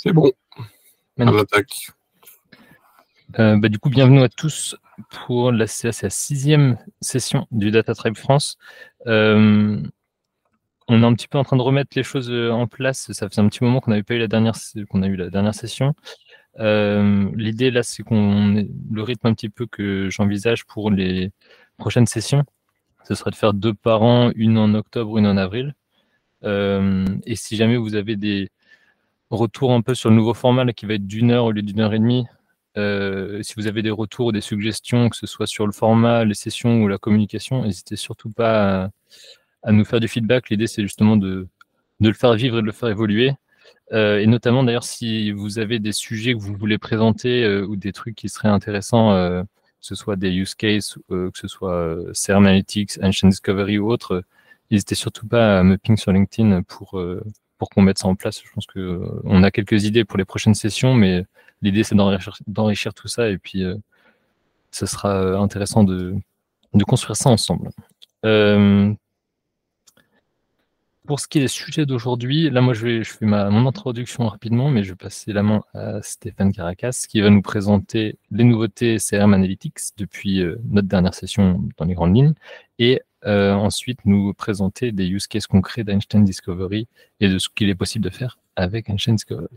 C'est bon. À Magnifique. l'attaque. Du coup, bienvenue à tous pour la 6e session du Data Tribe France. On est un petit peu en train de remettre les choses en place. Ça faisait un petit moment qu'on n'avait pas eu la dernière session. L'idée là, c'est le rythme un petit peu que j'envisage pour les prochaines sessions, ce serait de faire 2 par an, une en octobre, une en avril. Et si jamais vous avez des retours un peu sur le nouveau format là, qui va être d'1 heure au lieu d'1 heure et demie, si vous avez des retours ou des suggestions, que ce soit sur le format, les sessions ou la communication, n'hésitez surtout pas à nous faire du feedback. L'idée, c'est justement de le faire vivre et de le faire évoluer. Et notamment, d'ailleurs, si vous avez des sujets que vous voulez présenter ou des trucs qui seraient intéressants, que ce soit des use cases, que ce soit CRM Analytics, Ancient Discovery ou autre, n'hésitez surtout pas à me ping sur LinkedIn pour qu'on mette ça en place. Je pense qu'on a quelques idées pour les prochaines sessions, mais l'idée, c'est d'enrichir tout ça et puis ce sera intéressant de construire ça ensemble. Pour ce qui est des sujets d'aujourd'hui, là, moi, je fais mon introduction rapidement, mais je vais passer la main à Stéphane Caracas, qui va nous présenter les nouveautés CRM Analytics depuis notre dernière session dans les grandes lignes, et ensuite nous présenter des use cases concrets d'Einstein Discovery et de ce qu'il est possible de faire avec Einstein Discovery.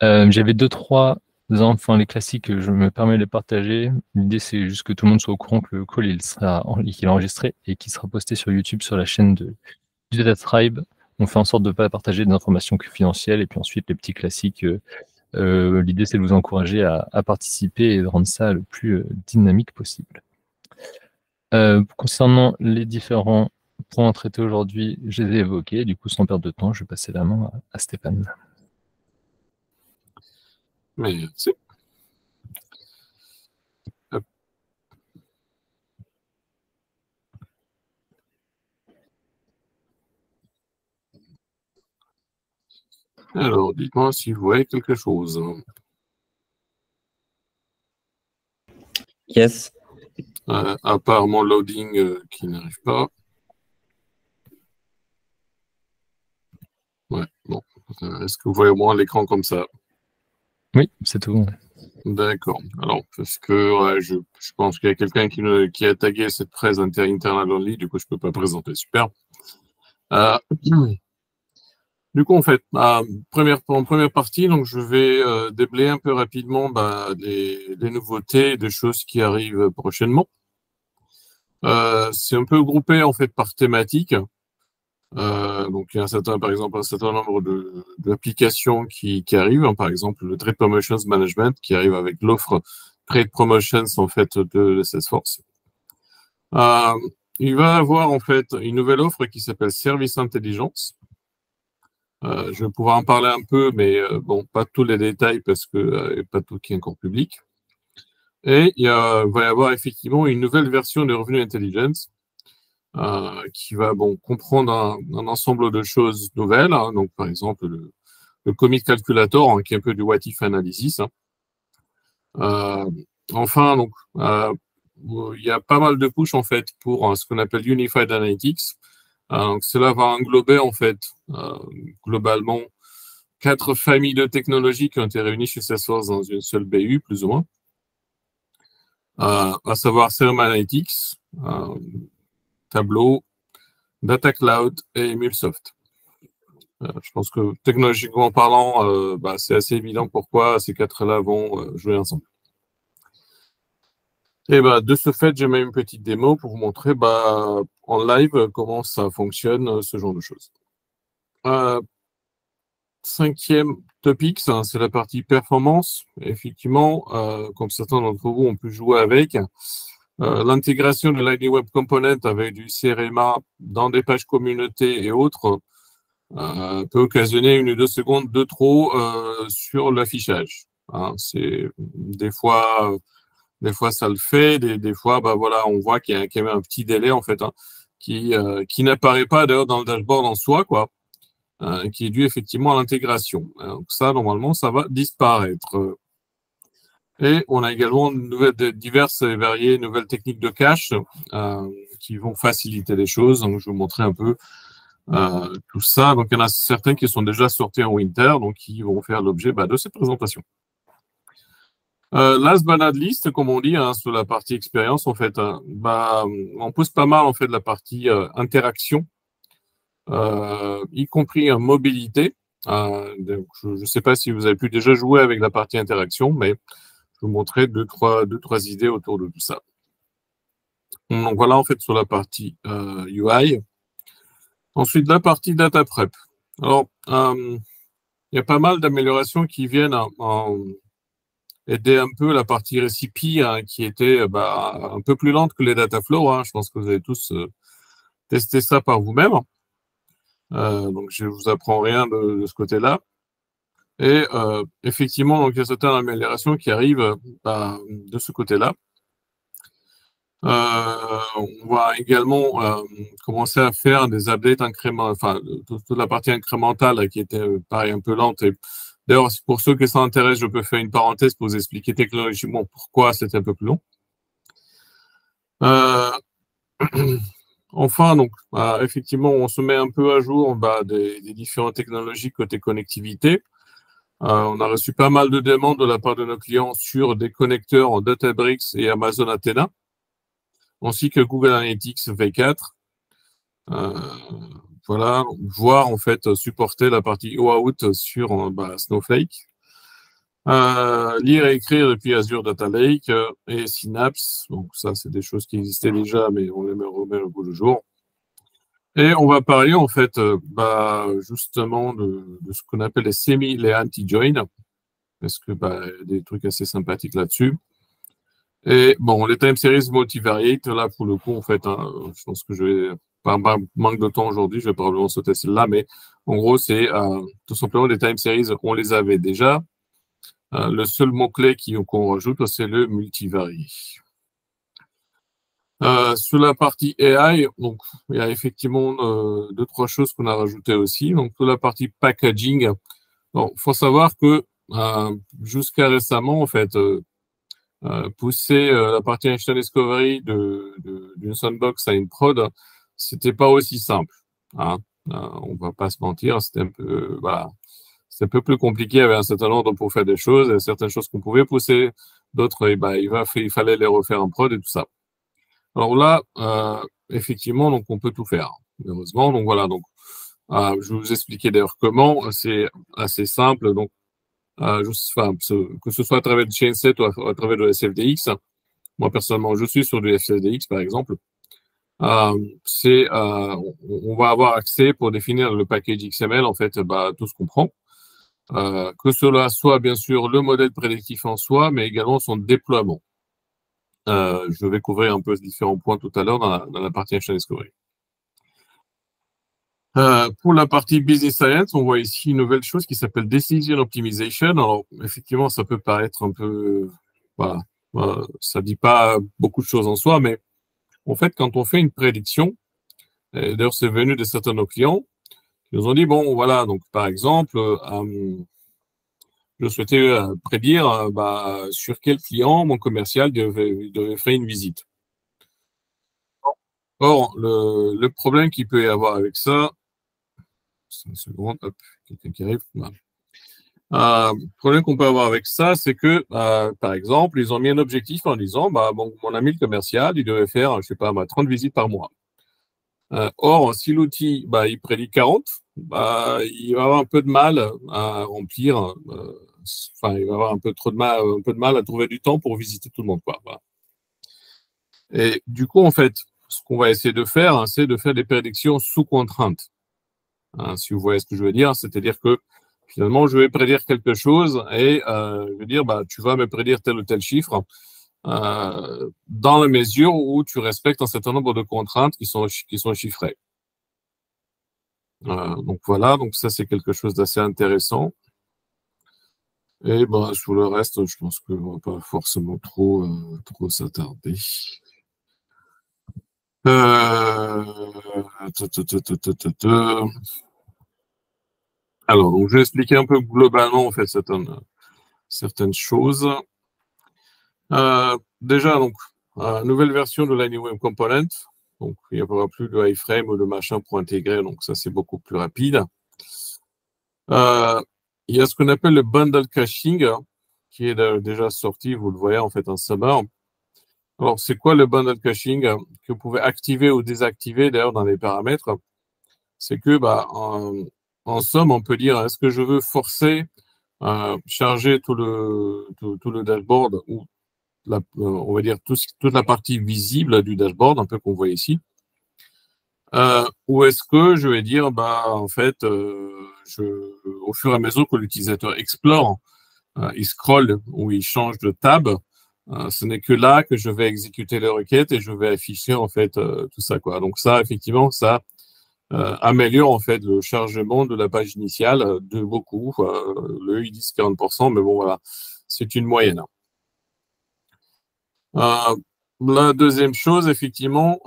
J'avais 2-3 enfin les classiques, je me permets de les partager. L'idée, c'est juste que tout le monde soit au courant que le call qu'il est enregistré et qu'il sera posté sur YouTube sur la chaîne du Data Tribe. On fait en sorte de ne pas partager des informations confidentielles. Et puis ensuite, les petits classiques, l'idée, c'est de vous encourager à participer et de rendre ça le plus dynamique possible. Concernant les différents points traités aujourd'hui, je les ai évoqués. Du coup, sans perdre de temps, je vais passer la main à Stéphane. Merci. Alors, dites-moi si vous voyez quelque chose. Yes. À part mon loading qui n'arrive pas. Ouais, bon. Est-ce que vous voyez au moins l'écran comme ça? Oui, c'est tout. D'accord. Alors, parce que ouais, je pense qu'il y a quelqu'un qui a tagué cette presse internal only, du coup, je ne peux pas présenter. Super. Du coup, en fait, en première partie, donc, je vais déblayer un peu rapidement des nouveautés, des choses qui arrivent prochainement. C'est un peu groupé en fait par thématique. Donc, il y a par exemple un certain nombre d'applications qui arrivent. Hein, par exemple, le Trade Promotions Management qui arrive avec l'offre Trade Promotions en fait de Salesforce. Il va avoir en fait une nouvelle offre qui s'appelle Service Intelligence. Je vais pouvoir en parler un peu, mais bon, pas tous les détails parce que pas tout qui est encore public. Et il va y avoir effectivement une nouvelle version de Revenu Intelligence qui va comprendre un ensemble de choses nouvelles. Hein, donc, par exemple, le Commit Calculator, hein, qui est un peu du What If Analysis. Hein. Enfin, donc, il y a pas mal de push en fait pour ce qu'on appelle Unified Analytics. Donc, cela va englober en fait globalement 4 familles de technologies qui ont été réunies chez Salesforce dans une seule BU, plus ou moins. À savoir CRM Analytics, Tableau, Data Cloud et MuleSoft. Je pense que technologiquement parlant, c'est assez évident pourquoi ces 4-là vont jouer ensemble. Et de ce fait, j'ai même une petite démo pour vous montrer en live comment ça fonctionne, ce genre de choses. 5e topic, c'est la partie performance. Effectivement, comme certains d'entre vous ont pu jouer avec, l'intégration de Lightning Web Component avec du CRMA dans des pages communautés et autres peut occasionner 1 ou 2 secondes de trop sur l'affichage. Hein, c'est des fois ça le fait, des fois voilà, on voit qu'il y a quand même un petit délai en fait, hein, qui n'apparaît pas d'ailleurs dans le dashboard en soi, quoi, qui est dû effectivement à l'intégration. Donc ça, normalement, ça va disparaître. Et on a également diverses et variées nouvelles techniques de cache qui vont faciliter les choses. Donc, je vais vous montrer un peu tout ça. Donc, il y en a certains qui sont déjà sortis en winter, donc qui vont faire l'objet de cette présentation. Last but not least, comme on dit, sur la partie expérience, en fait, on pousse pas mal en fait la partie interaction, y compris en mobilité. Donc, je ne sais pas si vous avez pu déjà jouer avec la partie interaction, mais je vous montrer deux, trois idées autour de tout ça. Donc voilà en fait sur la partie UI. Ensuite, la partie data prep. Alors, il y a pas mal d'améliorations qui viennent aider un peu la partie recipe qui était un peu plus lente que les data flow. Je pense que vous avez tous testé ça par vous-même. Donc, je ne vous apprends rien de ce côté-là. Et effectivement, donc, il y a certaines améliorations qui arrivent de ce côté-là. On va également commencer à faire des updates incrémentales, enfin, toute la partie incrémentale qui était pareil un peu lente. D'ailleurs, pour ceux qui s'intéressent, je peux faire une parenthèse pour vous expliquer technologiquement pourquoi c'était un peu plus long. Enfin, donc, effectivement, on se met un peu à jour des différentes technologies côté connectivité. On a reçu pas mal de demandes de la part de nos clients sur des connecteurs en Databricks et Amazon Athena, ainsi que Google Analytics V4. Voilà, voire en fait supporter la partie OAuth sur Snowflake. Lire et écrire depuis Azure Data Lake et Synapse. Donc ça, c'est des choses qui existaient déjà, mais on les remet au bout du jour. Et on va parler en fait justement de ce qu'on appelle les anti-join, parce que des trucs assez sympathiques là-dessus. Et bon, les time series multivariate, là pour le coup, en fait, je pense que je vais, par manque de temps aujourd'hui, je vais probablement sauter celle-là, mais en gros, c'est tout simplement les time series, on les avait déjà. Le seul mot-clé qu'on rajoute, c'est le multivarié. Sur la partie AI, donc il y a effectivement deux, trois choses qu'on a rajoutées aussi. Donc sur la partie packaging, bon, faut savoir que jusqu'à récemment, en fait, pousser la partie Einstein Discovery d'une sandbox à une prod, c'était pas aussi simple. On va pas se mentir, c'était un peu c'est un peu plus compliqué, il y avait un certain ordre pour faire des choses, et certaines choses qu'on pouvait pousser, d'autres, il fallait les refaire en prod et tout ça. Alors là, effectivement, donc on peut tout faire, heureusement. Donc voilà, donc je vais vous expliquer d'ailleurs comment. C'est assez simple. Donc, que ce soit à travers du chainset ou à travers de SFDX. Moi personnellement, je suis sur du SFDX par exemple. On va avoir accès pour définir le package XML en fait, tout ce qu'on prend. Que cela soit bien sûr le modèle prédictif en soi, mais également son déploiement. Je vais couvrir un peu différents points tout à l'heure dans la partie Einstein Discovery. Pour la partie Business Science, on voit ici une nouvelle chose qui s'appelle Decision Optimization. Alors, effectivement, ça peut paraître un peu... ça dit pas beaucoup de choses en soi, mais en fait, quand on fait une prédiction, d'ailleurs, c'est venu de certains de nos clients, qui nous ont dit, bon, voilà, donc par exemple, je souhaitais prédire sur quel client mon commercial devait faire une visite. Or, le problème qu'il peut y avoir avec ça, c'est une seconde, hop, quelqu'un qui arrive. Le problème qu'on peut avoir avec ça, c'est que, par exemple, ils ont mis un objectif en disant, mon ami le commercial, il devait faire, je sais pas, 30 visites par mois. Or, si l'outil, il prédit 40, il va avoir un peu de mal à remplir, il va avoir un peu de mal à trouver du temps pour visiter tout le monde, quoi. Voilà. Et du coup, en fait, ce qu'on va essayer de faire, c'est de faire des prédictions sous contrainte. Si vous voyez ce que je veux dire, c'est-à-dire que finalement, je vais prédire quelque chose et je vais dire, tu vas me prédire tel ou tel chiffre dans la mesure où tu respectes un certain nombre de contraintes qui sont chiffrées. Donc voilà, donc ça c'est quelque chose d'assez intéressant. Et sur le reste, je pense qu'on va pas forcément trop s'attarder. Alors, donc, je vais expliquer un peu globalement en fait certaines choses. Déjà, donc, nouvelle version de l'Anyway Component. Donc, il n'y aura plus de iframe ou de machin pour intégrer. Donc, ça, c'est beaucoup plus rapide. Il y a ce qu'on appelle le bundle caching, qui est déjà sorti, vous le voyez en fait en summer. Alors, c'est quoi le bundle caching que vous pouvez activer ou désactiver d'ailleurs dans les paramètres? C'est que, en somme, on peut dire, est-ce que je veux forcer charger tout le dashboard ou on va dire toute la partie visible du dashboard, un peu qu'on voit ici, ou est-ce que je vais dire, en fait, au fur et à mesure que l'utilisateur explore, il scrolle ou il change de tab, ce n'est que là que je vais exécuter les requêtes et je vais afficher en fait tout ça, quoi. Donc ça, effectivement, ça améliore en fait le chargement de la page initiale de beaucoup. Le ils disent 40%, mais bon voilà, c'est une moyenne. La deuxième chose, effectivement,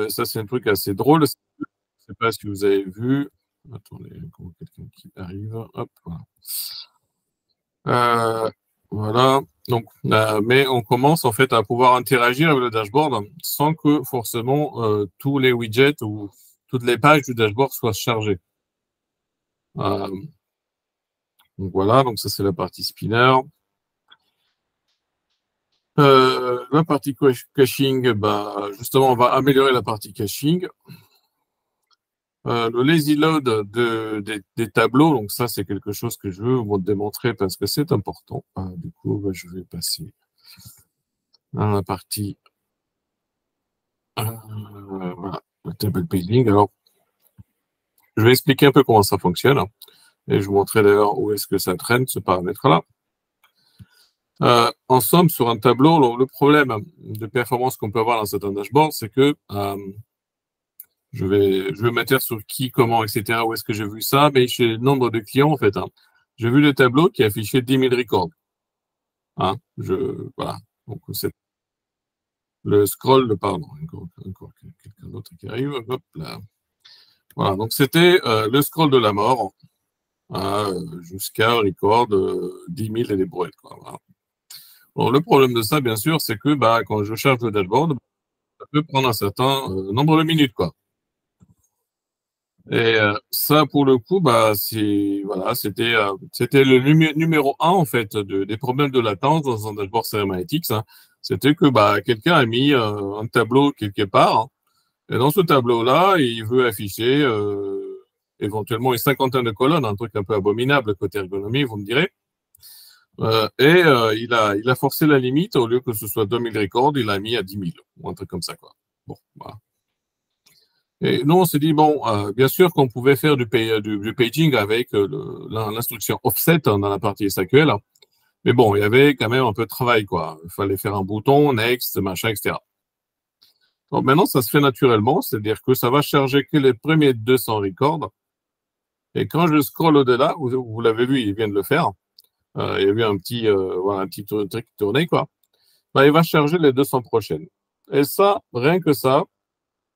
ça c'est un truc assez drôle. Je ne sais pas si vous avez vu. Attendez, quelqu'un qui arrive. Hop, voilà. Voilà. Donc, mais on commence en fait à pouvoir interagir avec le dashboard sans que forcément tous les widgets ou toutes les pages du dashboard soient chargées. Donc voilà, donc ça c'est la partie spinner. La partie caching, justement, on va améliorer la partie caching. Le lazy load des tableaux, donc ça c'est quelque chose que je veux vous démontrer parce que c'est important. Du coup, je vais passer à la partie voilà, le table paging. Alors, je vais expliquer un peu comment ça fonctionne et je vous montrerai d'ailleurs où est-ce que ça traîne ce paramètre-là. En somme, sur un tableau, le problème de performance qu'on peut avoir dans certains dashboards, c'est que je vais mettre sur qui, comment, etc. Où est-ce que j'ai vu ça? Mais chez le nombre de clients, en fait, j'ai vu le tableau qui affichait 10 000 records. Voilà. Donc, c'est le scroll, pardon, encore quelqu'un d'autre qui arrive. Hop là. Voilà. Donc, c'était le scroll de la mort jusqu'à record 10 000 et des brouettes, quoi. Voilà. Bon, le problème de ça, bien sûr, c'est que quand je charge le dashboard, ça peut prendre un certain nombre de minutes, quoi. Et ça, pour le coup, c'était le numéro un en fait des problèmes de latence dans un dashboard Analytics. C'était que quelqu'un a mis un tableau quelque part, et dans ce tableau-là, il veut afficher éventuellement une cinquantaine de colonnes, un truc un peu abominable côté ergonomie, vous me direz. Il a forcé la limite, au lieu que ce soit 2000 records, il l'a mis à 10 000, ou un truc comme ça, quoi. Bon, voilà. Et nous, on s'est dit, bon, bien sûr qu'on pouvait faire du paging avec l'instruction offset dans la partie SQL, mais bon, il y avait quand même un peu de travail, quoi. Il fallait faire un bouton, next, machin, etc. Donc maintenant, ça se fait naturellement, c'est-à-dire que ça va charger que les premiers 200 records. Et quand je scrolle au-delà, vous l'avez vu, il vient de le faire. Il y a eu un petit truc qui tournait, quoi. Il va charger les 200 prochaines. Et ça, rien que ça,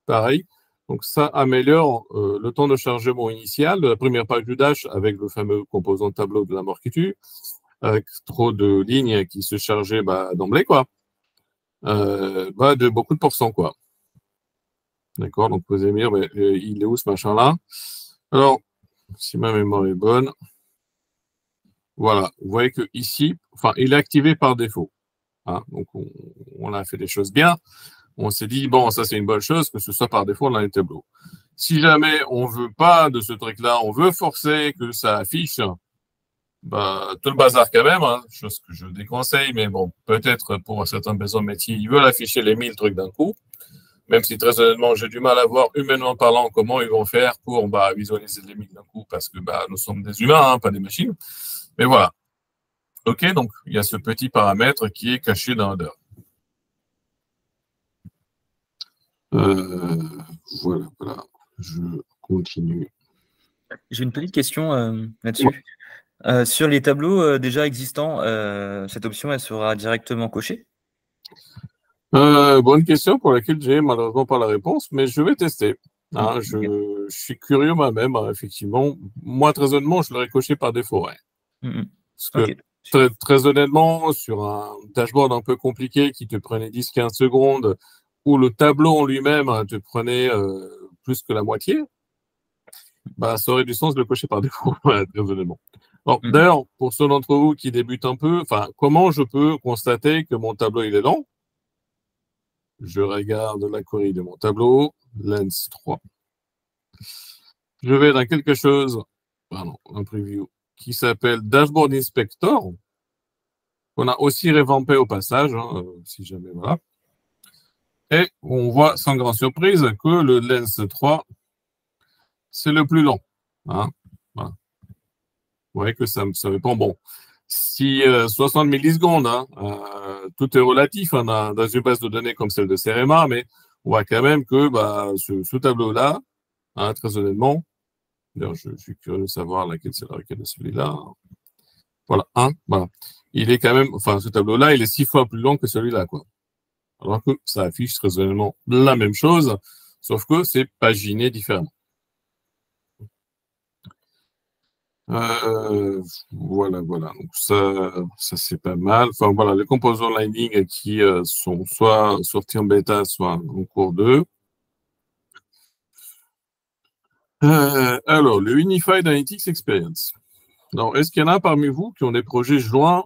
pareil. Donc, ça améliore le temps de chargement initial de la première page du Dash avec le fameux composant tableau de la mort qui tue, avec trop de lignes qui se chargeaient d'emblée, quoi. De beaucoup de pourcents, quoi. D'accord, donc vous allez me dire, mais, il est où ce machin-là? Alors, si ma mémoire est bonne, voilà, vous voyez que ici, il est activé par défaut. Donc, on a fait les choses bien. On s'est dit, bon, ça c'est une bonne chose que ce soit par défaut dans les tableaux. Si jamais on veut pas de ce truc-là, on veut forcer que ça affiche, tout le bazar quand même, chose que je déconseille, mais bon, peut-être pour certains besoins métiers, ils veulent afficher les 1000 trucs d'un coup, même si très honnêtement, j'ai du mal à voir, humainement parlant, comment ils vont faire pour visualiser les 1000 d'un coup, parce que nous sommes des humains, pas des machines. Mais voilà. OK, donc il y a ce petit paramètre qui est caché dans Header. Voilà. Je continue. J'ai une petite question là-dessus. Ouais. Sur les tableaux déjà existants, cette option, elle sera directement cochée? Bonne question pour laquelle j'ai malheureusement pas la réponse, mais je vais tester. Je suis curieux moi-même, effectivement. Moi, très honnêtement, je l'aurais coché par défaut. Ouais. Parce que très honnêtement, sur un dashboard un peu compliqué qui te prenait 10-15 secondes où le tableau en lui-même te prenait plus que la moitié, bah, ça aurait du sens de le cocher par défaut, très honnêtement. D'ailleurs, pour ceux d'entre vous qui débutent un peu, comment je peux constater que mon tableau il est lent? Je regarde la query de mon tableau, Lens 3. Je vais dans quelque chose, pardon, un preview, qui s'appelle Dashboard Inspector, qu'on a aussi revampé au passage, hein, si jamais, voilà. Et on voit sans grande surprise que le Lens 3, c'est le plus lent. Hein, voilà. Vous voyez que ça me répond. Bon, si 60 millisecondes, hein, tout est relatif hein, dans une base de données comme celle de CEREMA, mais on voit quand même que ce tableau-là, hein, très honnêtement, d'ailleurs, je suis curieux de savoir laquelle c'est laquelle de celui-là. Voilà, voilà. Il est quand même, ce tableau-là, il est 6 fois plus long que celui-là, quoi. Alors que ça affiche très honnêtement la même chose, sauf que c'est paginé différemment. Voilà. Donc ça c'est pas mal. Enfin voilà, les composants Lightning qui sont soit sortis en bêta, soit en cours 2. Alors, le Unified Analytics Experience. Alors, est-ce qu'il y en a parmi vous qui ont des projets joints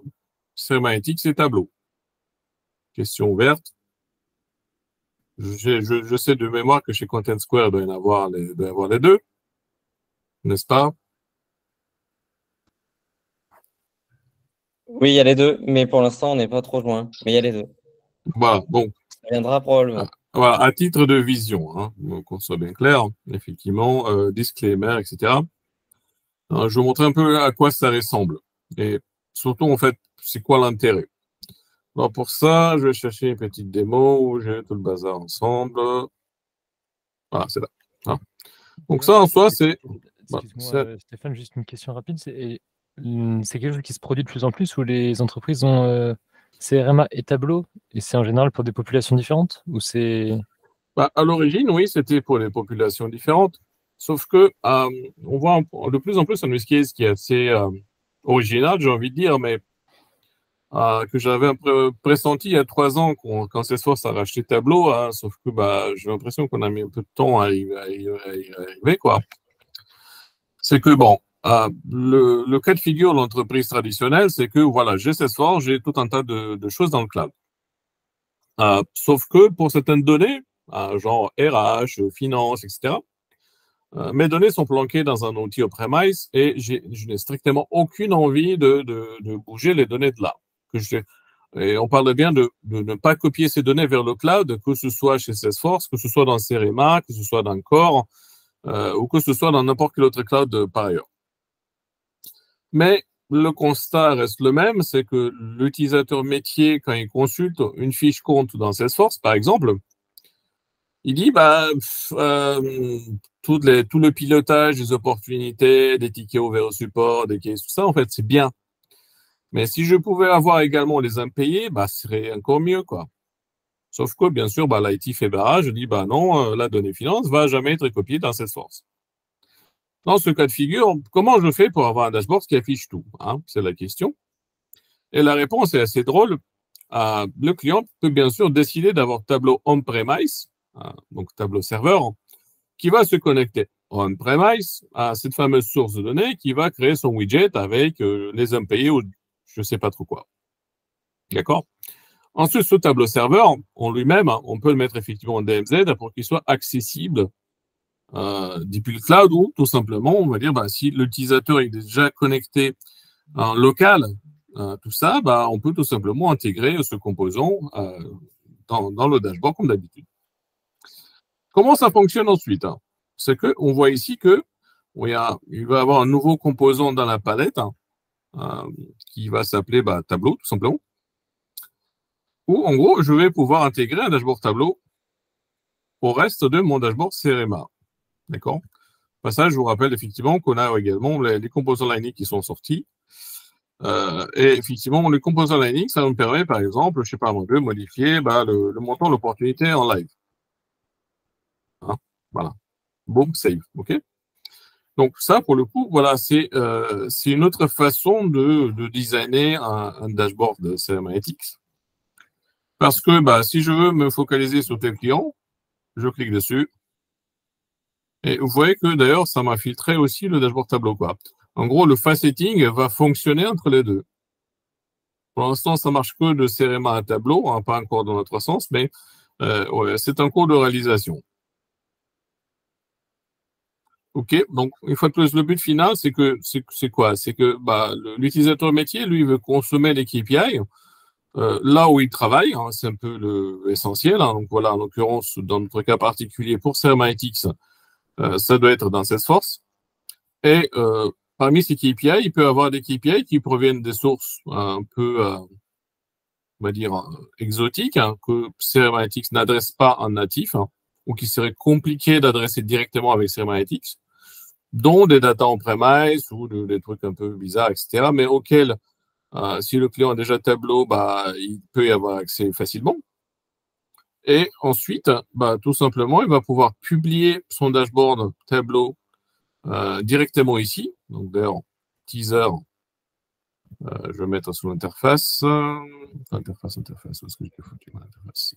CEREMA Analytics et Tableau? Question ouverte. Je sais de mémoire que chez Content Square, il doit y avoir les deux, n'est-ce pas? Oui, il y a les deux, mais pour l'instant, on n'est pas trop loin. Mais il y a les deux. Voilà, bon. Ça viendra probablement. Voilà, à titre de vision, hein, qu'on soit bien clair, effectivement, disclaimer, etc. Alors, je vais vous montrer un peu à quoi ça ressemble. Et surtout, en fait, c'est quoi l'intérêt? Alors, pour ça, je vais chercher une petite démo où j'ai tout le bazar ensemble. Voilà, c'est là. Hein. Donc, ça, en soi, c'est... Excuse-moi, Stéphane, juste une question rapide. C'est quelque chose qui se produit de plus en plus où les entreprises ont CRMA et Tableau, et c'est en général pour des populations différentes ou c'est... À l'origine, oui, c'était pour les populations différentes. Sauf que on voit de plus en plus un use case qui est assez original, j'ai envie de dire, mais que j'avais un peu pressenti il y a 3 ans quand Salesforce a racheté Tableau, hein, sauf que j'ai l'impression qu'on a mis un peu de temps à y arriver, quoi. C'est que bon, le cas de figure de l'entreprise traditionnelle, c'est que voilà, j'ai Salesforce, j'ai tout un tas de choses dans le cloud. Sauf que pour certaines données, genre RH, finance, etc., mes données sont planquées dans un outil on-premise et je n'ai strictement aucune envie de bouger les données de là. Et on parle bien de ne pas copier ces données vers le cloud, que ce soit chez Salesforce, que ce soit dans CEREMA, que ce soit dans Core, ou que ce soit dans n'importe quel autre cloud par ailleurs. Mais le constat reste le même, c'est que l'utilisateur métier, quand il consulte une fiche compte dans Salesforce, par exemple, il dit, tout le pilotage des opportunités, des tickets ouverts au support, des cases, tout ça, en fait, c'est bien. Mais si je pouvais avoir également les impayés, ce serait encore mieux, quoi. Sauf que, bien sûr, l'IT fait barrage, je dis, non, la donnée finance va jamais être copiée dans Salesforce. Dans ce cas de figure, comment je fais pour avoir un dashboard qui affiche tout, hein? C'est la question. Et la réponse est assez drôle. Le client peut bien sûr décider d'avoir Tableau on-premise, donc Tableau serveur, qui va se connecter on-premise à cette fameuse source de données qui va créer son widget avec les impayés ou je ne sais pas trop quoi. D'accord? Ensuite, ce tableau serveur, en lui-même, on peut le mettre effectivement en DMZ pour qu'il soit accessible depuis le cloud ou tout simplement, on va dire, si l'utilisateur est déjà connecté en local, tout ça, on peut tout simplement intégrer ce composant dans le dashboard comme d'habitude. Comment ça fonctionne ensuite, hein? C'est qu'on voit ici que il va y avoir un nouveau composant dans la palette qui va s'appeler tableau, tout simplement. Où, en gros, je vais pouvoir intégrer un dashboard tableau au reste de mon dashboard CEREMA. D'accord? Au passage, je vous rappelle effectivement qu'on a également les composants Lightning qui sont sortis. Et effectivement, les composants Lightning, ça nous permet, par exemple, je ne sais pas, de modifier le montant de l'opportunité en live. Hein? Voilà. Boom, save. OK? Donc, ça, pour le coup, voilà, c'est une autre façon de designer un dashboard de CEREMA Analytics. Parce que si je veux me focaliser sur tel client, je clique dessus. Et vous voyez que d'ailleurs, ça m'a filtré aussi le dashboard tableau, quoi. En gros, le faceting va fonctionner entre les deux. Pour l'instant, ça marche que de CRMA à tableau, hein, pas encore dans notre sens, mais ouais, c'est un cours de réalisation. OK, donc une fois de plus, le but final, c'est quoi? C'est que l'utilisateur métier, lui, veut consommer les KPI là où il travaille, hein, c'est un peu l'essentiel. Hein, donc voilà, en l'occurrence, dans notre cas particulier pour Sermaetix, ça doit être dans Salesforce. Et parmi ces KPI, il peut y avoir des KPI qui proviennent des sources un peu, on va dire, exotiques, hein, que Sermaetix n'adresse pas en natif, hein, ou qui serait compliqué d'adresser directement avec Sermaetix, dont des data on-premise ou des trucs un peu bizarres, etc., mais auxquels, si le client a déjà Tableau, il peut y avoir accès facilement. Et ensuite, tout simplement, il va pouvoir publier son dashboard Tableau directement ici. Donc d'ailleurs, teaser, je vais mettre sur l'interface. Interface, où est-ce que j'ai foutu mon interface?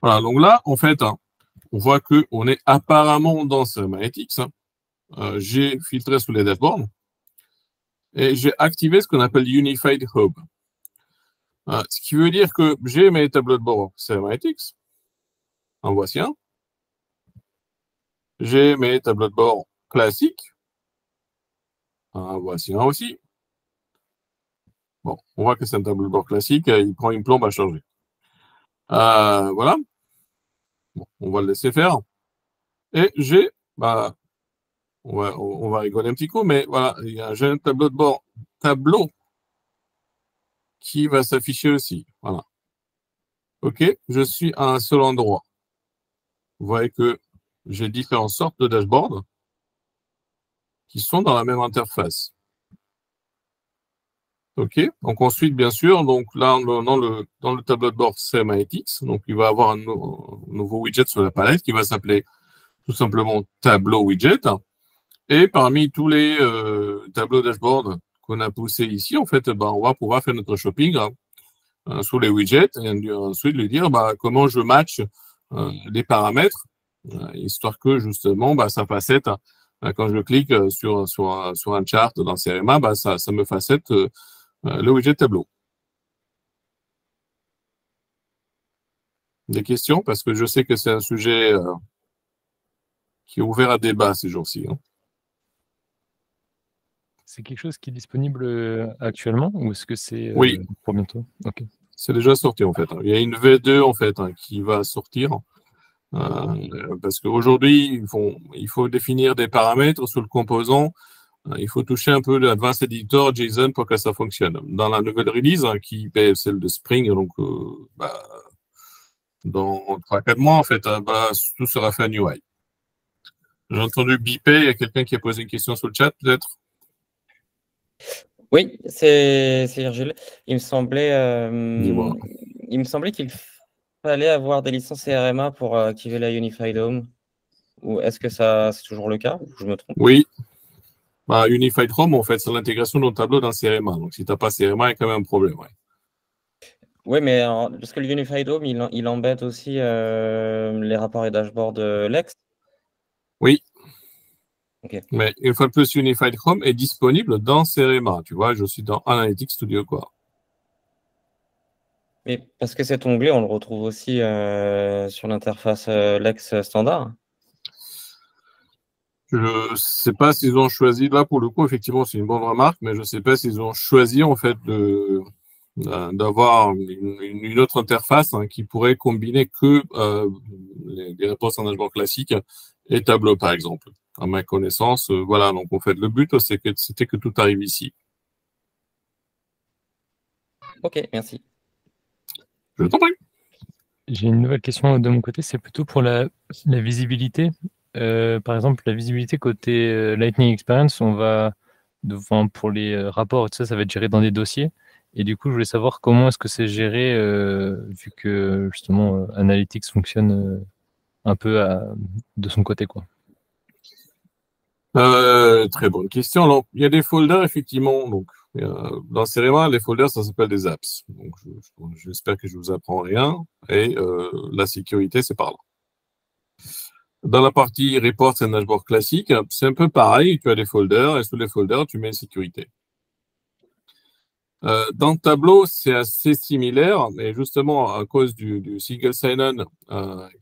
Voilà, donc là, en fait, on voit qu'on est apparemment dans Sermaetix. J'ai filtré sous les dashboards et j'ai activé ce qu'on appelle Unified Hub. Ce qui veut dire que j'ai mes tableaux de bord Sermaetix. En voici un. J'ai mes tableaux de bord classiques. En voici un aussi. Bon, on voit que c'est un tableau de bord classique. Il prend une plombe à changer. Voilà. Bon, on va le laisser faire. Et j'ai, on va rigoler un petit coup, mais voilà, j'ai un tableau de bord tableau qui va s'afficher aussi. Voilà. OK, je suis à un seul endroit. Vous voyez que j'ai différentes sortes de dashboards qui sont dans la même interface. OK, donc ensuite, bien sûr, donc là, dans le tableau de bord Sermaetix, donc il va avoir un nouveau widget sur la palette qui va s'appeler tout simplement Tableau Widget. Et parmi tous les tableaux dashboard qu'on a poussés ici, en fait, on va pouvoir faire notre shopping sous les widgets et ensuite lui dire comment je match les paramètres, histoire que justement, ça facette, quand je clique sur un chart dans CRMA, ça me facette le widget tableau. Des questions? Parce que je sais que c'est un sujet qui est ouvert à débat ces jours-ci. Hein. C'est quelque chose qui est disponible actuellement ou est-ce que c'est oui. Pour bientôt? Okay. C'est déjà sorti en fait. Il y a une V2 en fait qui va sortir parce qu'aujourd'hui il faut définir des paramètres sur le composant. Il faut toucher un peu l'Advanced Editor JSON pour que ça fonctionne. Dans la nouvelle release qui est celle de Spring, donc dans 3-4 mois en fait, tout sera fait en UI. J'ai entendu biper. Il y a quelqu'un qui a posé une question sur le chat peut-être. Oui, c'est Virgile. Il me semblait qu'il fallait avoir des licences CRMA pour activer la Unified Home. Ou est-ce que ça c'est toujours le cas ou je me trompe? Oui. Unified Home, en fait, c'est l'intégration de ton tableau dans CRMA. Donc, si tu n'as pas CRMA, il y a quand même un problème. Ouais. Oui, mais parce que le Unified Home, il embête aussi les rapports et dashboards Lex. Oui. Okay. Mais une fois de plus, Unified Home est disponible dans CRMA. Tu vois, je suis dans Analytics Studio Core. Mais parce que cet onglet, on le retrouve aussi sur l'interface Lex standard. Je ne sais pas s'ils ont choisi, là pour le coup, effectivement, c'est une bonne remarque, mais je ne sais pas s'ils ont choisi en fait d'avoir une autre interface qui pourrait combiner que les réponses en dashboard classique et Tableau, par exemple. À ma connaissance, voilà. Donc, en fait, le but, c'était que tout arrive ici. Ok, merci. Je t'en prie. J'ai une nouvelle question de mon côté, c'est plutôt pour la visibilité. Par exemple, la visibilité côté Lightning Experience, pour les rapports, tout ça, ça va être géré dans des dossiers. Et du coup, je voulais savoir comment est-ce que c'est géré, vu que justement Analytics fonctionne un peu de son côté, quoi. Très bonne question. Alors, il y a des folders, effectivement. Donc, Dans CEREMA, les folders, ça s'appelle des apps. Donc, j'espère que je vous apprends rien. Et la sécurité, c'est par là. Dans la partie reports et dashboard classique, c'est un peu pareil. Tu as des folders et sous les folders, tu mets une sécurité. Dans Tableau, c'est assez similaire, mais justement, à cause du single sign-on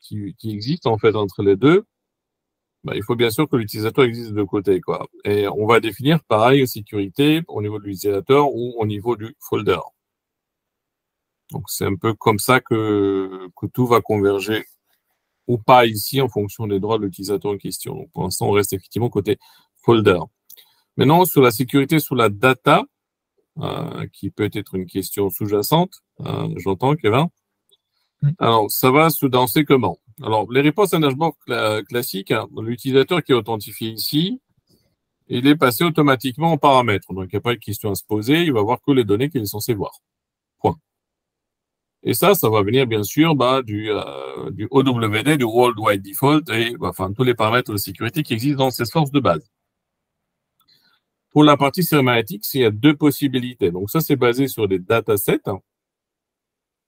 qui existe en fait entre les deux, bah, il faut bien sûr que l'utilisateur existe de deux côtés, quoi. Et on va définir pareil une sécurité au niveau de l'utilisateur ou au niveau du folder. Donc, c'est un peu comme ça que tout va converger ou pas ici en fonction des droits de l'utilisateur en question. Donc, pour l'instant, on reste effectivement côté folder. Maintenant, sur la sécurité sous la data, qui peut être une question sous-jacente, j'entends, Kevin. Alors, ça va se danser comment? Alors, les réponses à un dashboard classique, l'utilisateur qui est authentifié ici, il est passé automatiquement en paramètres. Donc, il n'y a pas de question à se poser, il va voir que les données qu'il est censé voir. Point. Et ça va venir bien sûr du OWD, du World Wide Default, et enfin tous les paramètres de sécurité qui existent dans ces sources de base. Pour la partie Analytics, il y a deux possibilités. Donc ça, c'est basé sur des datasets,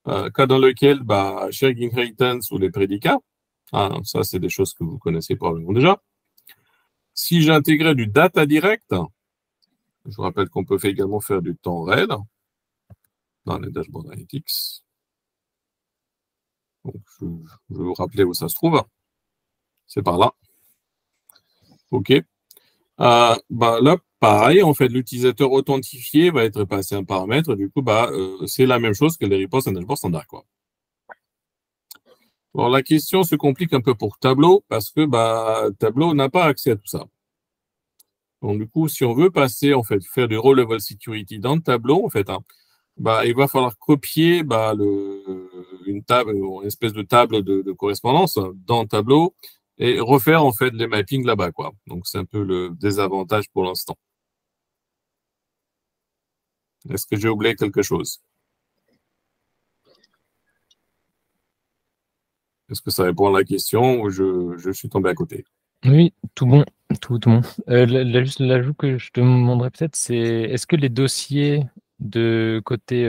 cas dans lequel sharing inheritance ou les prédicats, ça c'est des choses que vous connaissez probablement déjà. Si j'intégrais du data direct, je vous rappelle qu'on peut également faire du temps réel dans les dashboards Analytics. Donc, je vais vous rappeler où ça se trouve. C'est par là. OK. Là, pareil, en fait, l'utilisateur authentifié va être passé un paramètre. Du coup, c'est la même chose que les reports et dashboard standard, quoi. Alors, la question se complique un peu pour Tableau parce que Tableau n'a pas accès à tout ça. Donc, du coup, si on veut passer, en fait, faire du row-level security dans Tableau, en fait, il va falloir copier une espèce de table de correspondance dans Tableau et refaire en fait les mappings là-bas, quoi. Donc c'est un peu le désavantage pour l'instant. Est-ce que j'ai oublié quelque chose? Est-ce que ça répond à la question ou je suis tombé à côté? Oui, tout bon. Tout bon. Juste l'ajout que je te demanderais peut-être, c'est est-ce que les dossiers de côté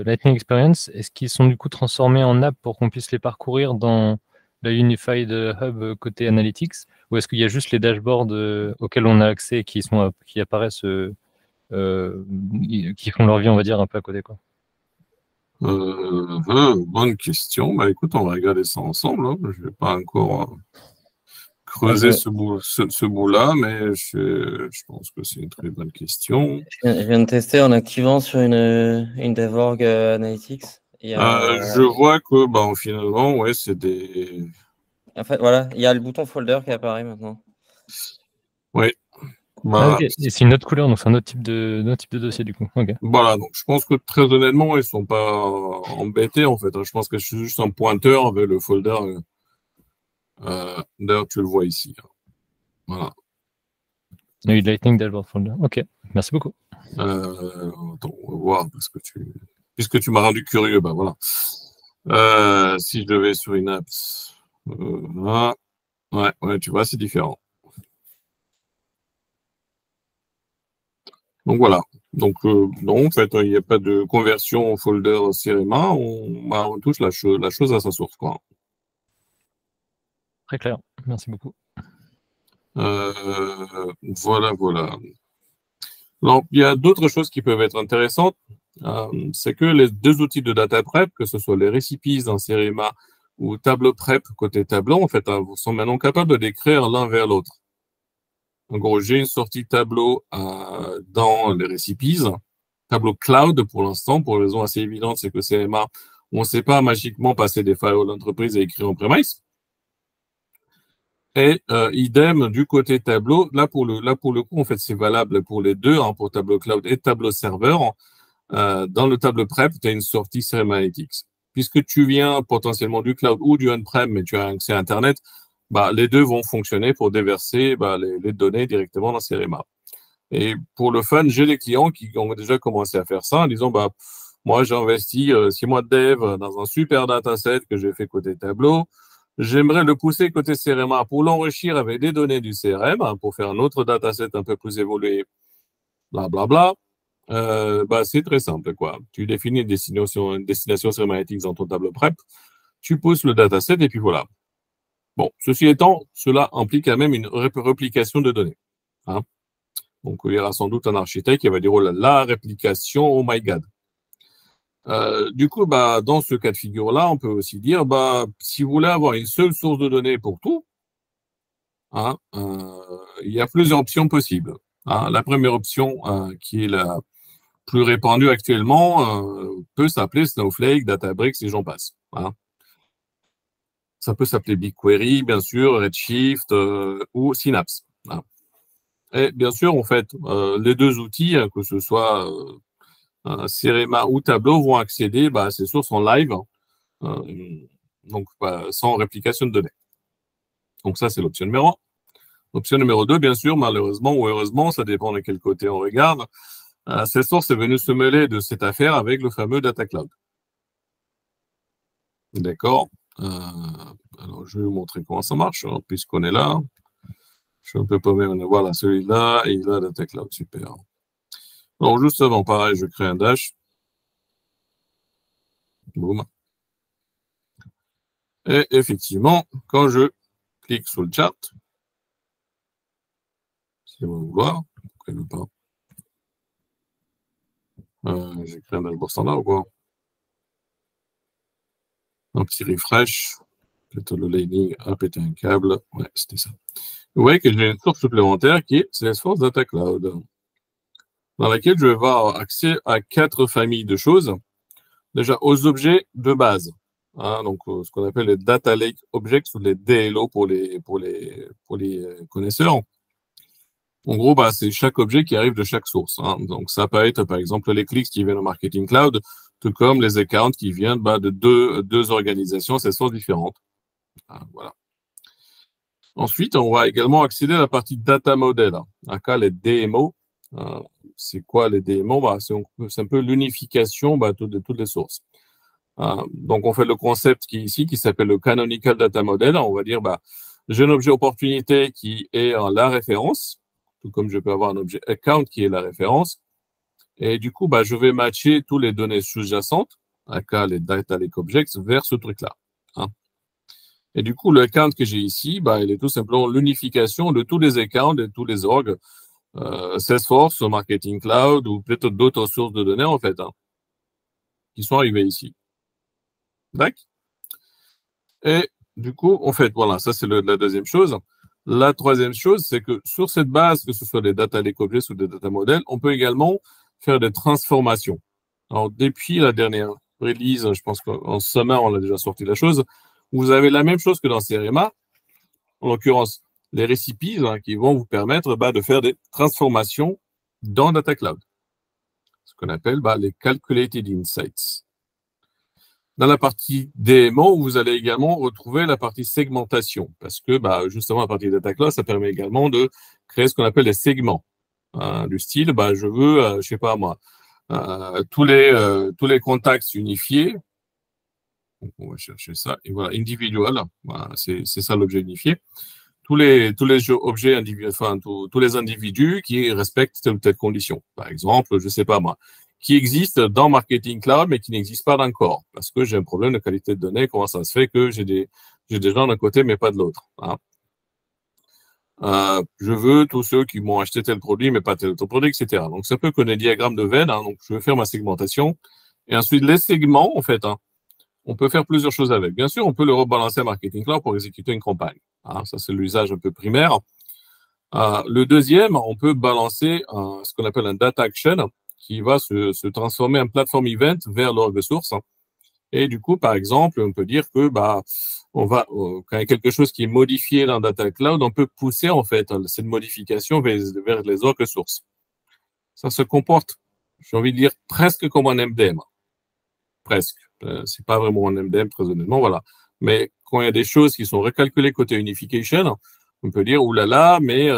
Lightning Experience, est-ce qu'ils sont du coup transformés en app pour qu'on puisse les parcourir dans la Unified Hub côté Analytics, ou est-ce qu'il y a juste les dashboards auxquels on a accès et qui apparaissent, qui font leur vie, on va dire, un peu à côté, quoi? Bonne question. Écoute, on va regarder ça ensemble, hein. Je ne vais pas encore creuser ce bout-là, mais je pense que c'est une très bonne question. Je viens de tester en activant sur une DevOrg Analytics. Je vois que finalement, ouais, c'est des... En fait, voilà, il y a le bouton folder qui apparaît maintenant. Oui. Okay. Et c'est une autre couleur, donc c'est un autre type de dossier du coup. Okay. Voilà, donc je pense que très honnêtement, ils ne sont pas embêtés en fait. Je pense que je suis juste un pointeur avec le folder. D'ailleurs, tu le vois ici. Voilà. Oui, Lightning Dashboard Folder. Ok, merci beaucoup. Attends, on va voir puisque tu m'as rendu curieux, voilà. Si je vais sur une app, ouais, tu vois, c'est différent. Donc voilà. Donc non, en fait, il n'y a pas de conversion au folder CEREMA. On touche la chose à sa source, quoi. Très clair. Merci beaucoup. Voilà. Alors, il y a d'autres choses qui peuvent être intéressantes. C'est que les deux outils de data prep, que ce soit les recipes dans CEREMA ou Tableau Prep côté Tableau, en fait, sont maintenant capables de décrire l'un vers l'autre. En gros, j'ai une sortie Tableau dans les recipes, Tableau Cloud pour l'instant, pour une raison assez évidente, c'est que CEREMA, on ne sait pas magiquement passer des firewalls d'entreprise et écrire en premise. Et idem du côté Tableau, là pour le coup, en fait, c'est valable pour les deux, pour Tableau Cloud et Tableau Server. Dans le Tableau Prep, tu as une sortie CEREMA Analytics. Puisque tu viens potentiellement du cloud ou du on-prem, mais tu as accès à Internet, les deux vont fonctionner pour déverser les données directement dans CEREMA. Et pour le fun, j'ai des clients qui ont déjà commencé à faire ça en disant, moi, j'ai investi 6 mois de dev dans un super dataset que j'ai fait côté Tableau. J'aimerais le pousser côté CEREMA pour l'enrichir avec des données du CRM, pour faire un autre dataset un peu plus évolué, blablabla. C'est très simple, quoi. Tu définis une destination sémantique dans ton tableau prep, tu pousses le dataset et puis voilà. Bon, ceci étant, cela implique quand même une réplication de données. Hein. Donc, il y aura sans doute un architecte qui va dire, oh là là, réplication, oh my God. Du coup, dans ce cas de figure-là, on peut aussi dire, si vous voulez avoir une seule source de données pour tout, hein, il y a plusieurs options possibles. Hein. La première option, qui est la plus répandue actuellement, peut s'appeler Snowflake, Databricks et j'en passe. Hein. Ça peut s'appeler BigQuery, bien sûr, Redshift ou Synapse. Hein. Et bien sûr, en fait, les deux outils, que ce soit Serema ou Tableau, vont accéder à ces sources en live, donc sans réplication de données. Donc ça, c'est l'option numéro 1. Option numéro 2, bien sûr, malheureusement ou heureusement, ça dépend de quel côté on regarde, cette source est venue se mêler de cette affaire avec le fameux Data Cloud. D'accord. Alors, je vais vous montrer comment ça marche, hein, puisqu'on est là. Je suis un peu paumé, voilà, celui-là, et là, Data Cloud, super. Alors, juste avant, pareil, je crée un dash. Boum. Et effectivement, quand je clique sur le chart, si on veut voir, pourquoi il ne veut pas. J'ai créé un dashboard standard ou quoi? Un petit refresh. Peut-être le lightning a pété un câble. Ouais, c'était ça. Vous voyez que j'ai une source supplémentaire qui est Salesforce Data Cloud, dans laquelle je vais avoir accès à 4 familles de choses. Déjà, aux objets de base. Hein, donc, ce qu'on appelle les Data Lake Objects ou les DLO pour les connaisseurs. En gros, c'est chaque objet qui arrive de chaque source. Hein. Donc, ça peut être, par exemple, les clics qui viennent au Marketing Cloud, tout comme les accounts qui viennent de deux organisations, ces sources différentes. Hein, voilà. Ensuite, on va également accéder à la partie Data Model. Aka, les DMO. C'est quoi les DMO? C'est un peu l'unification de toutes les sources. Donc, on fait le concept qui est ici, qui s'appelle le Canonical Data Model. On va dire, j'ai un objet opportunité qui est la référence, tout comme je peux avoir un objet account qui est la référence. Et du coup, je vais matcher toutes les données sous-jacentes, aka les Data Lake Objects, vers ce truc-là. Hein. Et du coup, le account que j'ai ici, il est tout simplement l'unification de tous les accounts de tous les orgs, Salesforce, Marketing Cloud ou peut-être d'autres sources de données, en fait, hein, qui sont arrivées ici. D'accord. Et du coup, en fait, voilà, ça c'est la deuxième chose. La troisième chose, c'est que sur cette base, que ce soit des data lake objects ou des data models, on peut également faire des transformations. Alors, depuis la dernière release, je pense qu'en summer, on a déjà sorti la chose, vous avez la même chose que dans CRMA, en l'occurrence, les recipes qui vont vous permettre de faire des transformations dans Data Cloud. Ce qu'on appelle les Calculated Insights. Dans la partie DMO, vous allez également retrouver la partie segmentation, parce que justement, la partie Data Cloud, ça permet également de créer ce qu'on appelle des segments. Du style, je veux, je sais pas moi, tous les contacts unifiés. Donc, on va chercher ça. Et voilà, individual, voilà, c'est ça l'objet unifié. Tous les objets individuels, enfin, tous les individus qui respectent telle ou telle condition. Par exemple, je sais pas moi, qui existent dans Marketing Cloud, mais qui n'existent pas encore, parce que j'ai un problème de qualité de données. Comment ça se fait que j'ai des gens d'un côté, mais pas de l'autre. Hein. Je veux tous ceux qui m'ont acheté tel produit, mais pas tel autre produit, etc. Donc, c'est un peu comme des diagrammes de Venn. Hein, donc, je vais faire ma segmentation. Et ensuite, les segments, en fait, hein, on peut faire plusieurs choses avec. Bien sûr, on peut le rebalancer à Marketing Cloud pour exécuter une campagne. Hein, ça, c'est l'usage un peu primaire. Le deuxième, on peut balancer ce qu'on appelle un data action qui va se transformer en plateforme event vers l'org source. Et du coup, par exemple, on peut dire que on va, quand il y a quelque chose qui est modifié dans Data Cloud, on peut pousser en fait cette modification vers les org sources. Ça se comporte, j'ai envie de dire, presque comme un MDM. Presque. C'est pas vraiment un MDM, très honnêtement, voilà. Mais quand il y a des choses qui sont recalculées côté unification, on peut dire, oulala, mais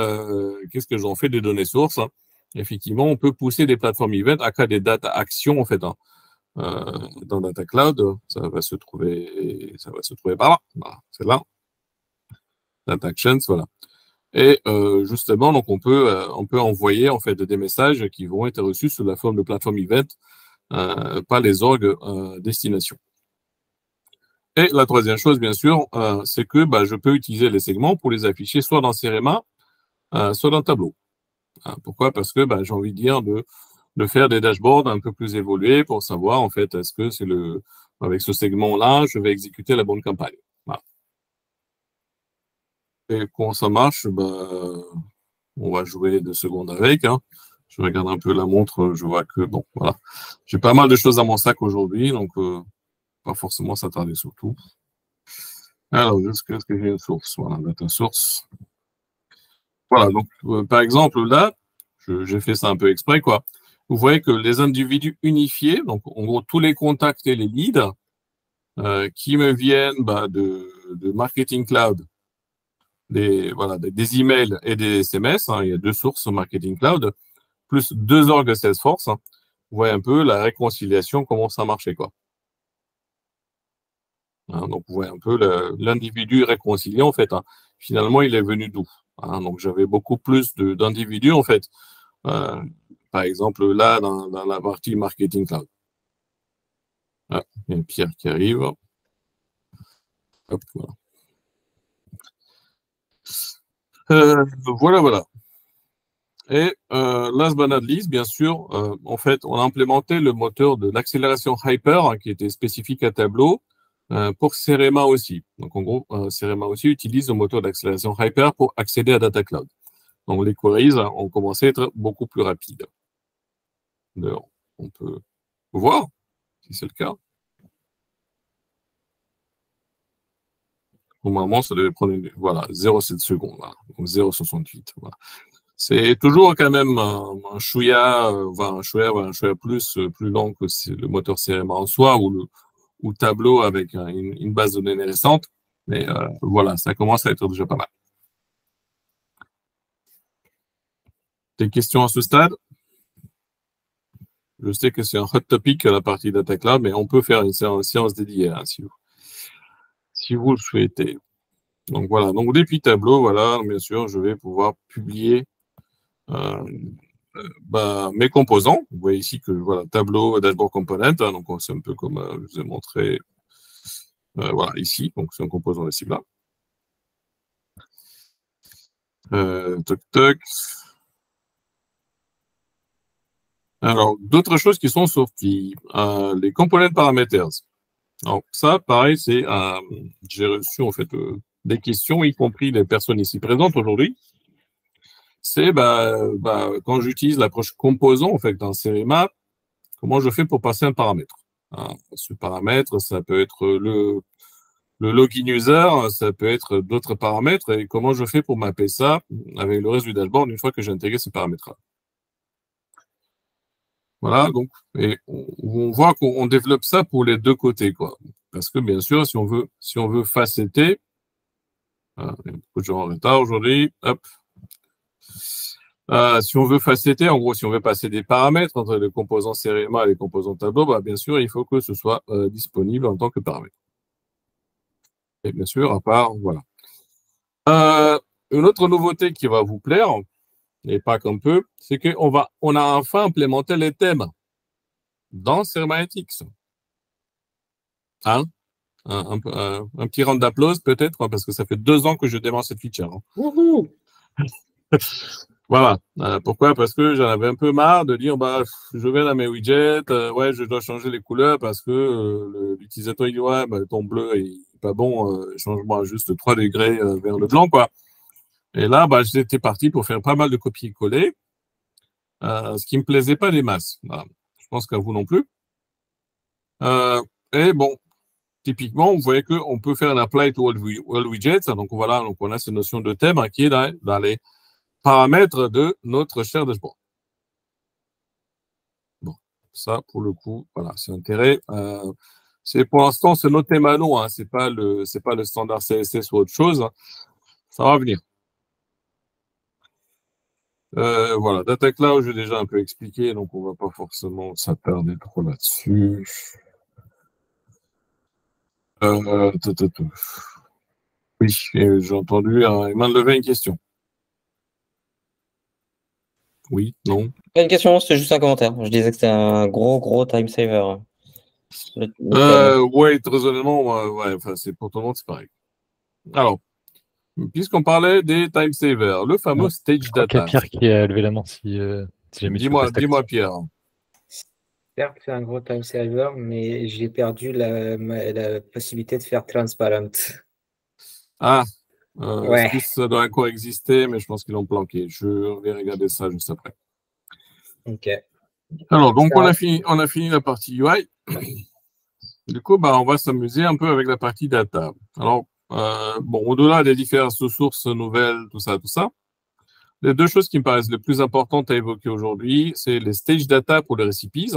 qu'est-ce que j'en fais des données sources? Hein. Effectivement, on peut pousser des plateformes event à cas des data actions, en fait. Hein. Dans Data Cloud, ça va se trouver par là. Voilà, c'est là. Data actions, voilà. Et justement, donc on peut envoyer en fait des messages qui vont être reçus sous la forme de plateforme event par les orgues destination. Et la troisième chose, bien sûr, c'est que je peux utiliser les segments pour les afficher soit dans Serema, soit dans Tableau. Pourquoi? Parce que j'ai envie de dire de faire des dashboards un peu plus évolués pour savoir, en fait, est-ce que c'est avec ce segment-là, je vais exécuter la bonne campagne. Voilà. Et quand ça marche, on va jouer 2 secondes avec. Hein. Je regarde un peu la montre, je vois que, bon, voilà. J'ai pas mal de choses dans mon sac aujourd'hui, donc pas forcément s'attarder sur tout. Alors, est-ce que j'ai une source? Voilà, data source. Voilà, donc, par exemple, là, j'ai fait ça un peu exprès, quoi. Vous voyez que les individus unifiés, donc en gros tous les contacts et les leads qui me viennent de Marketing Cloud, des emails et des SMS, hein, il y a 2 sources au Marketing Cloud, plus 2 orgues Salesforce. Hein, vous voyez un peu la réconciliation, comment ça marchait, quoi. Hein, donc vous voyez un peu l'individu réconcilié, en fait. Hein, finalement, il est venu d'où? Hein, donc j'avais beaucoup plus d'individus, en fait. Par exemple, là, dans la partie Marketing Cloud. Ah, il y a Pierre qui arrive. Hop, voilà. Voilà. Et last but not least, bien sûr, en fait, on a implémenté le moteur de l'accélération Hyper, hein, qui était spécifique à Tableau, pour Serema aussi. Donc, en gros, Serema aussi utilise le moteur d'accélération Hyper pour accéder à Data Cloud. Donc, les queries ont commencé à être beaucoup plus rapides. D'ailleurs, on peut voir si c'est le cas. Normalement, ça devait prendre 0,7 secondes, voilà. Donc 0,68. Voilà. C'est toujours quand même un chouïa plus lent que le moteur CRM en soi ou Tableau avec une base de données récente. Mais voilà, ça commence à être déjà pas mal. Des questions à ce stade? Je sais que c'est un hot topic la partie Data Cloud, mais on peut faire une séance dédiée hein, si vous le souhaitez. Donc voilà, donc depuis Tableau, voilà, bien sûr, je vais pouvoir publier mes composants. Vous voyez ici que voilà, Tableau, Dashboard Component, hein, donc c'est un peu comme je vous ai montré voilà, ici, donc c'est un composant de cible là. Toc. Alors, d'autres choses qui sont sorties, les component parameters. Alors, ça, pareil, j'ai reçu en fait des questions, y compris des personnes ici présentes aujourd'hui. C'est quand j'utilise l'approche composant en fait dans Serema, comment je fais pour passer un paramètre. Ce paramètre, ça peut être le login user, ça peut être d'autres paramètres, et comment je fais pour mapper ça avec le reste du dashboard une fois que j'ai intégré ces paramètres-là. Voilà, donc, et on voit qu'on développe ça pour les deux côtés, quoi. Parce que bien sûr, si on veut facetter, il y a beaucoup de gens en retard aujourd'hui, hop. Si on veut facetter, en gros, si on veut passer des paramètres entre les composants Serema et les composants Tableau, bien sûr, il faut que ce soit disponible en tant que paramètre. Et bien sûr, à part, voilà. Une autre nouveauté qui va vous plaire, et pas qu'un peu, c'est qu'on a enfin implémenté les thèmes dans Serema Analytics. Hein? Un petit round d'applaudissements peut-être, parce que ça fait 2 ans que je démarre cette feature. Hein. Voilà. Pourquoi? Parce que j'en avais un peu marre de dire, je vais dans mes widgets, je dois changer les couleurs parce que l'utilisateur dit, ton bleu est pas bon, change-moi juste 3 degrés vers le blanc, quoi. Et là, j'étais parti pour faire pas mal de copier-coller, ce qui me plaisait pas des masses. Voilà. Je pense qu'à vous non plus. Et bon, typiquement, vous voyez qu'on peut faire un apply to all widgets. Donc voilà, donc on a cette notion de thème qui est dans les paramètres de notre cher dashboard. Bon, ça pour le coup, voilà, c'est intérêt. Pour l'instant, c'est notre thème à nous, hein, c'est pas le standard CSS ou autre chose. Hein. Ça va venir. Voilà, Data Cloud, j'ai déjà un peu expliqué, donc on va pas forcément s'attarder trop là-dessus. Oui, j'ai entendu Emmanuel lever une question. Oui, non. Pas une question, c'était juste un commentaire. Je disais que c'était un gros time saver. Ouais, très honnêtement, ouais, enfin, pour tout le monde, c'est pareil. Alors, puisqu'on parlait des time savers, le fameux stage Je crois qu'il y a data. Pierre qui a levé la main si jamais tu veux passer ta Dis-moi, question. Pierre. Certes, c'est un gros time saver, mais j'ai perdu la possibilité de faire transparent. Ah, Ouais. excuse, ça doit encore exister, mais je pense qu'ils l'ont planqué. Je vais regarder ça juste après. Ok. Alors, donc, Ça- on a fini la partie UI. Du coup, bah, on va s'amuser un peu avec la partie data. Alors, bon, au-delà des différentes sources nouvelles, tout ça, les deux choses qui me paraissent les plus importantes à évoquer aujourd'hui, c'est les stage data pour les recipes.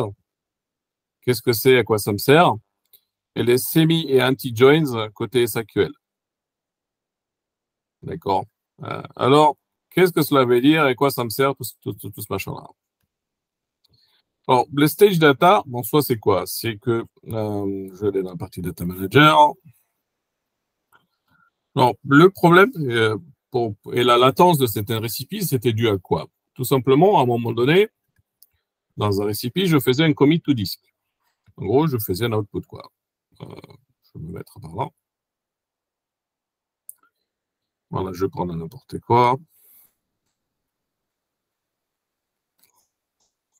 Qu'est-ce que c'est, à quoi ça me sert? Et les semi et anti-joins côté SQL. D'accord. Alors, qu'est-ce que cela veut dire et quoi ça me sert, tout ce machin-là? Alors, le stage data, en soi, c'est quoi? C'est que, je vais aller dans la partie data manager. Alors, le problème et la latence de certains récipients, c'était dû à quoi? Tout simplement, à un moment donné, dans un récipient, je faisais un commit to disk. En gros, je faisais un output, quoi. Je vais me mettre par là. Voilà, je vais prendre n'importe quoi.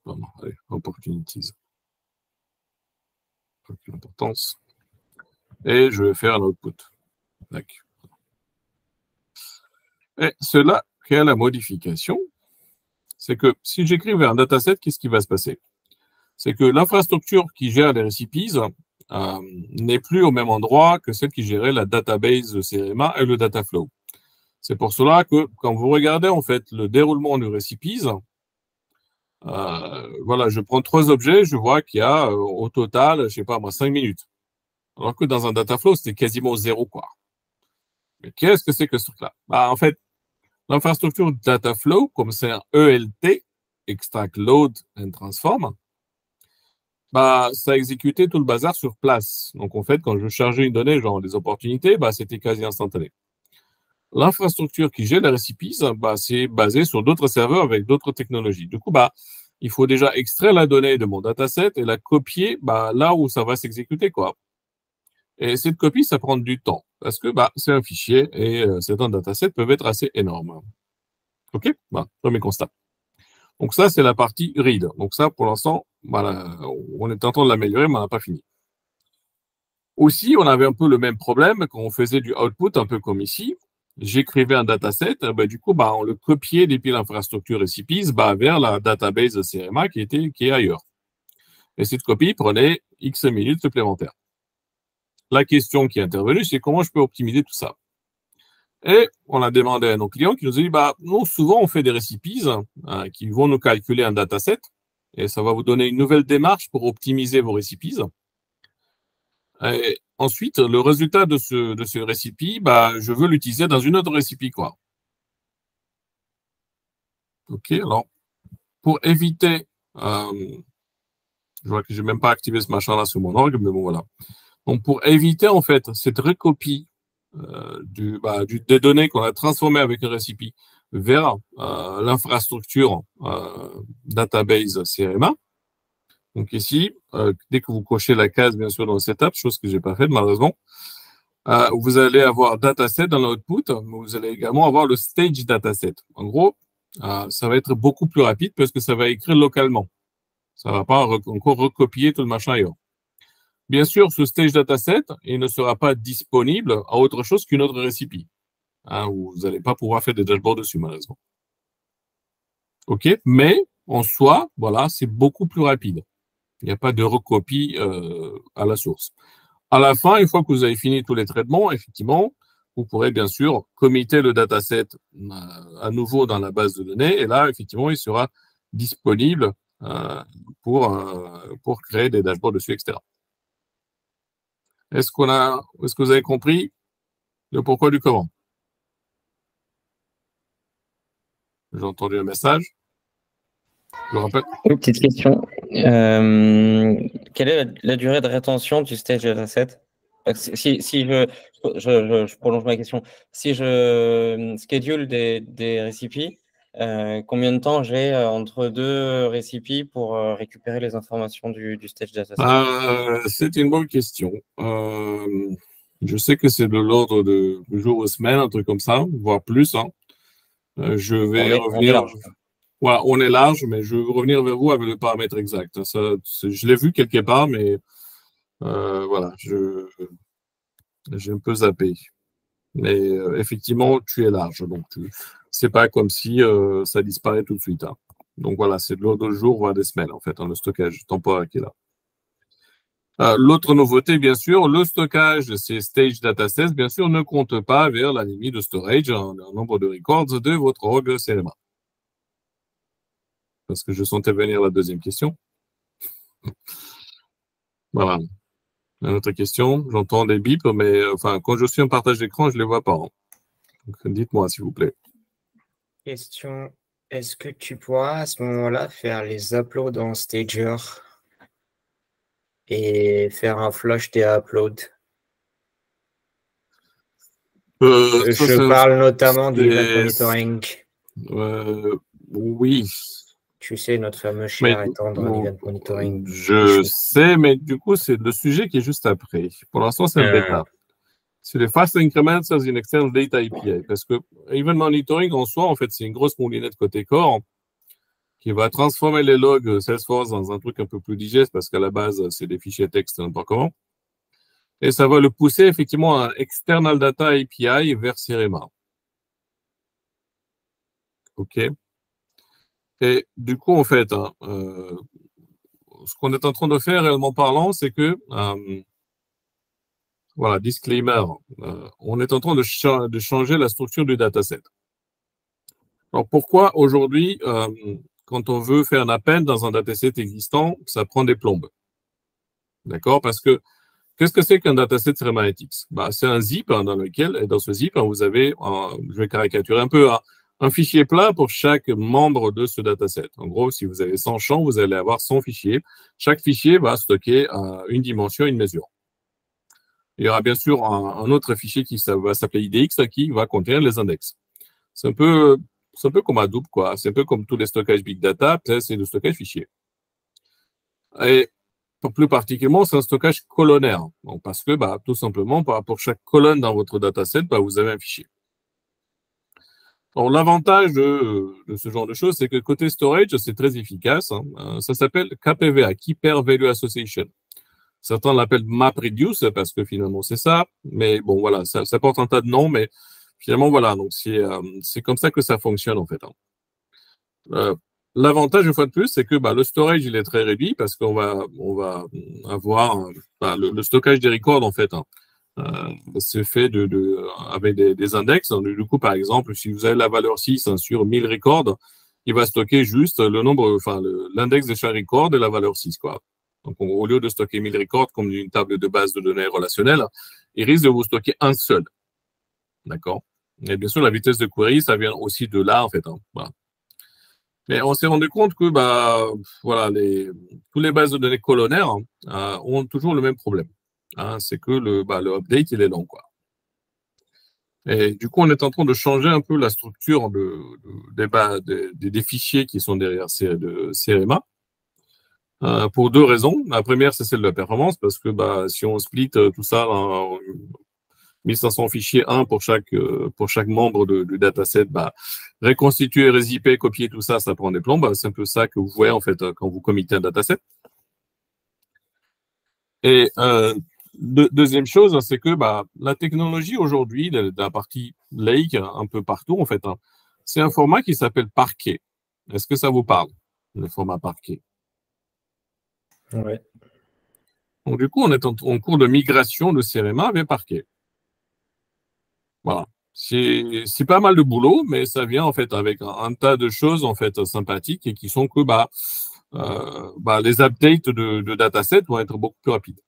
Allez, opportunities. Aucune importance. Et je vais faire un output. Tac. Et cela crée la modification. C'est que si j'écrivais un dataset, qu'est-ce qui va se passer? C'est que l'infrastructure qui gère les récipients n'est plus au même endroit que celle qui gérait la database de CRMA et le data flow. C'est pour cela que quand vous regardez en fait le déroulement du récipients, voilà, je prends 3 objets, je vois qu'il y a au total, je sais pas moi, 5 minutes. Alors que dans un data flow, c'était quasiment 0, quoi. Mais qu'est-ce que c'est que ce truc-là? Bah, en fait, l'infrastructure data flow, comme c'est un ELT, extract, load and transform, bah, ça exécutait tout le bazar sur place. Donc, en fait, quand je chargeais une donnée, genre les opportunités, bah, c'était quasi instantané. L'infrastructure qui gère les récipients, bah, c'est basé sur d'autres serveurs avec d'autres technologies. Du coup, bah, il faut déjà extraire la donnée de mon dataset et la copier bah, là où ça va s'exécuter, quoi. Et cette copie, ça prend du temps parce que bah, c'est un fichier et certains datasets peuvent être assez énormes. OK? Bah, premier constat. Donc ça, c'est la partie read. Donc ça, pour l'instant, voilà, on est en train de l'améliorer, mais on n'a pas fini. Aussi, on avait un peu le même problème quand on faisait du output, un peu comme ici. J'écrivais un dataset, bah, du coup, bah, on le copiait depuis l'infrastructure recipes bah, vers la database de CRMA qui est ailleurs. Et cette copie prenait X minutes supplémentaires. La question qui est intervenue, c'est comment je peux optimiser tout ça. Et on a demandé à nos clients qui nous ont dit, bah, nous, souvent, on fait des récipients qui vont nous calculer un dataset et ça va vous donner une nouvelle démarche pour optimiser vos récipients. Et ensuite, le résultat de ce récipient, bah, je veux l'utiliser dans une autre récipient, quoi. OK, alors, pour éviter, je vois que j'ai même pas activé ce machin-là sur mon orgue, mais bon, voilà. Donc, pour éviter, en fait, cette recopie des données qu'on a transformées avec un récipient vers l'infrastructure database CRMA. Donc ici, dès que vous cochez la case, bien sûr, dans le setup, chose que j'ai pas faite malheureusement, vous allez avoir dataset dans l'output, mais vous allez également avoir le stage dataset. En gros, ça va être beaucoup plus rapide parce que ça va écrire localement. Ça va pas encore recopier tout le machin ailleurs. Bien sûr, ce stage dataset, il ne sera pas disponible à autre chose qu'une autre récipient. Vous n'allez pas pouvoir faire des dashboards dessus, malheureusement. OK, mais en soi, voilà, c'est beaucoup plus rapide. Il n'y a pas de recopie à la source. À la fin, une fois que vous avez fini tous les traitements, effectivement, vous pourrez bien sûr committer le dataset à nouveau dans la base de données et là, effectivement, il sera disponible pour créer des dashboards dessus, etc. Est-ce que vous avez compris le pourquoi du comment? J'ai entendu un message. Je vous rappelle. Une petite question. Quelle est la durée de rétention du stage dataset? Si je prolonge ma question, si je schedule des récipients, combien de temps j'ai entre deux récipients pour récupérer les informations du stage dataset? C'est une bonne question. Je sais que c'est de l'ordre de jours ou semaines, un truc comme ça, voire plus. Hein. Je vais On est revenir. large. Ouais, on est large, mais je vais revenir vers vous avec le paramètre exact. Ça, je l'ai vu quelque part, mais voilà, j'ai un peu zappé. Mais effectivement, tu es large, donc c'est pas comme si ça disparaît tout de suite. Hein. Donc voilà, c'est de l'ordre de jours, voire des semaines en fait, hein, le stockage temporaire qui est là. L'autre nouveauté, bien sûr, le stockage de ces stage datasets, bien sûr, ne compte pas vers la limite de storage en nombre de records de votre org CRMA. Parce que je sentais venir la deuxième question. Voilà. Une autre question, j'entends des bips, mais enfin, quand je suis en partage d'écran, je ne les vois pas. Hein. Donc, dites-moi, s'il vous plaît. Question, est-ce que tu pourras à ce moment-là faire les uploads en Stager et faire un flush des uploads? Je parle notamment du event monitoring. Oui. Tu sais, notre fameux cher étant dans l'event monitoring. Je sais, mais du coup, c'est le sujet qui est juste après. Pour l'instant, c'est le bêta. C'est les fast increments as in external data API. Parce que event monitoring en soi, en fait, c'est une grosse moulinette côté core qui va transformer les logs Salesforce dans un truc un peu plus digeste parce qu'à la base, c'est des fichiers texte n'importe comment. Et ça va le pousser effectivement à external data API vers CRMA. OK. Et du coup, en fait, ce qu'on est en train de faire réellement parlant, c'est que, voilà, disclaimer, on est en train de changer la structure du dataset. Alors, pourquoi aujourd'hui, quand on veut faire un appel dans un dataset existant, ça prend des plombes? D'accord? Parce que, qu'est-ce que c'est qu'un dataset Analytics? Bah, c'est un zip dans lequel, et dans ce zip, vous avez, je vais caricaturer un peu, un fichier plat pour chaque membre de ce dataset. En gros, si vous avez 100 champs, vous allez avoir 100 fichiers. Chaque fichier va stocker une dimension, une mesure. Il y aura bien sûr un autre fichier qui va s'appeler IDX qui va contenir les index. C'est un peu comme Hadoop, quoi. C'est un peu comme tous les stockages big data, c'est le stockage fichier. Et plus particulièrement, c'est un stockage colonnaire. Donc, parce que, tout simplement, pour chaque colonne dans votre dataset, vous avez un fichier. Alors, l'avantage de ce genre de choses, c'est que côté storage, c'est très efficace. Hein. Ça s'appelle KPVA, Key Pair Value Association. Certains l'appellent MapReduce parce que finalement, c'est ça. Mais bon, voilà, ça porte un tas de noms, mais finalement, voilà. Donc, c'est comme ça que ça fonctionne, en fait. Hein. L'avantage, une fois de plus, c'est que le storage, il est très réduit parce qu'on va avoir le stockage des records, en fait. Hein. C'est fait avec des index. Du coup, par exemple, si vous avez la valeur 6 sur 1000 records, il va stocker juste le nombre, l'index de chaque record et la valeur 6, quoi. Donc, au lieu de stocker 1000 records comme une table de base de données relationnelle, il risque de vous stocker un seul. D'accord? Et bien sûr, la vitesse de query, ça vient aussi de là, en fait. Hein. Voilà. Mais on s'est rendu compte que, tous les bases de données colonnaires ont toujours le même problème. Hein, c'est que le update, il est long, quoi. Et du coup, on est en train de changer un peu la structure des fichiers qui sont derrière de CRMA pour deux raisons. La première, c'est celle de la performance, parce que si on split tout ça en 1500 fichiers, un pour chaque membre du dataset, reconstituer, rézipper, copier tout ça, ça prend des plombs. C'est un peu ça que vous voyez en fait quand vous committez un dataset. Et deuxième chose, c'est que la technologie aujourd'hui, de la partie Lake, un peu partout en fait, c'est un format qui s'appelle Parquet. Est-ce que ça vous parle, le format Parquet? Ouais. Donc du coup, on est en cours de migration de CRMA vers Parquet. Voilà. C'est pas mal de boulot, mais ça vient en fait avec un tas de choses en fait sympathiques et qui sont que les updates de dataset vont être beaucoup plus rapides.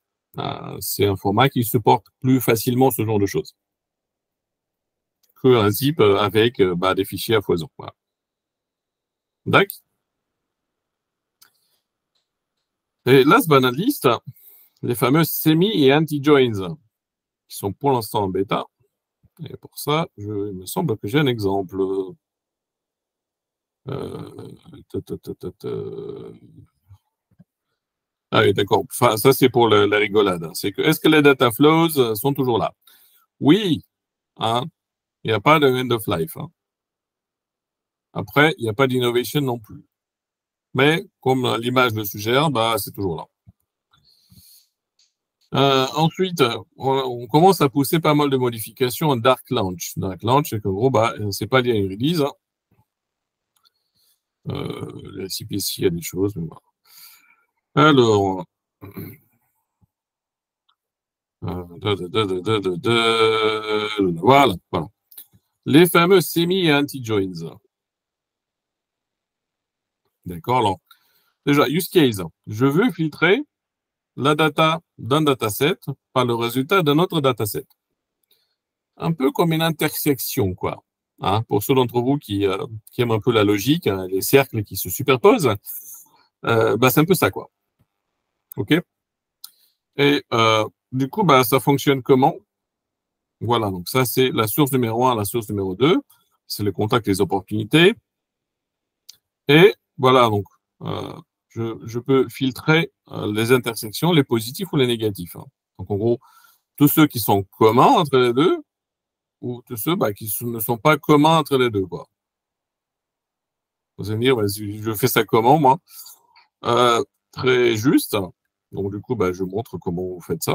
C'est un format qui supporte plus facilement ce genre de choses qu'un zip avec des fichiers à foison. Voilà. D'accord. Et last but not least, les fameux semi et anti-joins qui sont pour l'instant en bêta. Et pour ça, il me semble que j'ai un exemple. Ah oui, d'accord. Enfin, ça, c'est pour la rigolade. C'est que, est-ce que les data flows sont toujours là? Oui. Hein, il n'y a pas de end of life. Hein. Après, il n'y a pas d'innovation non plus. Mais, comme l'image le suggère, bah, c'est toujours là. Ensuite, on commence à pousser pas mal de modifications en Dark Launch. Dark Launch, c'est qu'en gros, bah, c'est pas lié à une release. Hein. La CPC, il y a des choses. Mais voilà. Alors, voilà, voilà. Les fameux semi et anti-joins. D'accord, alors, déjà, use case. Je veux filtrer la data d'un dataset par le résultat d'un autre dataset. Un peu comme une intersection, quoi. Hein, pour ceux d'entre vous qui aiment un peu la logique, hein, les cercles qui se superposent, bah, c'est un peu ça, quoi. OK? Et du coup, bah, ça fonctionne comment? Voilà, donc ça, c'est la source numéro 1, la source numéro 2. C'est le contact, les opportunités. Et voilà, donc, je peux filtrer les intersections, les positifs ou les négatifs. Hein. Donc, en gros, tous ceux qui sont communs entre les deux ou tous ceux bah, qui ne sont pas communs entre les deux. Quoi. Vous allez me dire, bah, je fais ça comment, moi? Très juste. Donc, du coup, bah, je montre comment vous faites ça.